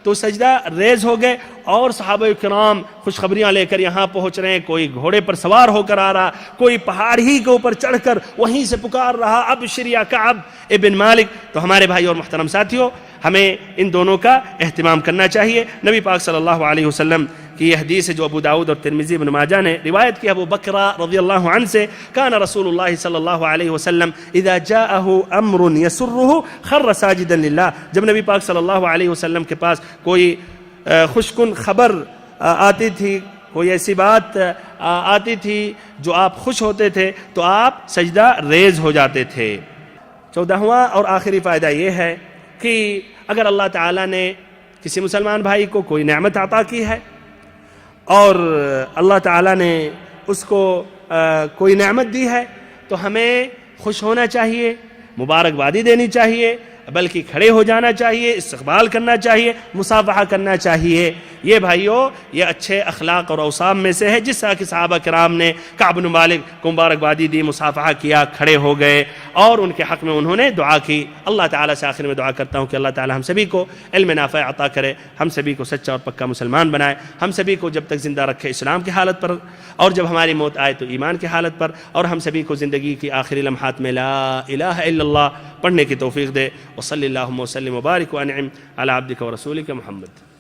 تو سجدہ ریز ہو گئے اور صحابہ کرام خوشخبریاں لے کر یہاں پہنچ رہے ہیں. کوئی گھوڑے پر سوار ہو کر آ رہا، کوئی پہاڑ ہی کے اوپر چڑھ کر وہیں سے پکار رہا ابشر یا کعب ابن مالک. تو ہمارے بھائی اور محترم ساتھیوں ہمیں ان دونوں کا اہتمام کرنا چاہیے. نبی پاک صلی اللہ علیہ وسلم کی یہ حدیث ہے جو ابو داؤد اور ترمذی ابن ماجہ نے روایت کی ابو بکرہ رضی اللہ عنہ سے، کان رسول اللہ صلی اللہ علیہ وسلم اذا جاءه امر يسره خر ساجدا للہ. جب نبی پاک صلی اللہ علیہ وسلم کے پاس کوئی خوشکن خبر آتی تھی، کوئی ایسی بات آتی تھی جو آپ خوش ہوتے تھے تو آپ سجدہ ریز ہو جاتے تھے. 14واں اور آخری فائدہ یہ ہے کہ اگر اللہ تعالیٰ نے کسی مسلمان بھائی کو کوئی نعمت عطا کی ہے اور اللہ تعالیٰ نے اس کو کوئی نعمت دی ہے تو ہمیں خوش ہونا چاہیے، مبارکبادی دینی چاہیے، بلکہ کھڑے ہو جانا چاہیے، استقبال کرنا چاہیے، مصافحہ کرنا چاہیے. یہ بھائیوں یہ اچھے اخلاق اور اوصاف میں سے ہے. جس طرح کہ صحابہ کرام نے کعب بن مالک کو مبارکبادی دی، مصافحہ کیا، کھڑے ہو گئے اور ان کے حق میں انہوں نے دعا کی. اللہ تعالیٰ سے آخر میں دعا کرتا ہوں کہ اللہ تعالیٰ ہم سبھی کو علم نافع عطا کرے، ہم سبھی کو سچا اور پکا مسلمان بنائے، ہم سبھی کو جب تک زندہ رکھے اسلام کی حالت پر اور جب ہماری موت آئے تو ایمان کی حالت پر، اور ہم سبھی کو زندگی کی آخری لمحات میں لا الہ الا اللہ پڑھنے کی توفیق دے. وصلی اللہم وسلم وبارک وانعم علی عبدک ورسولک محمد.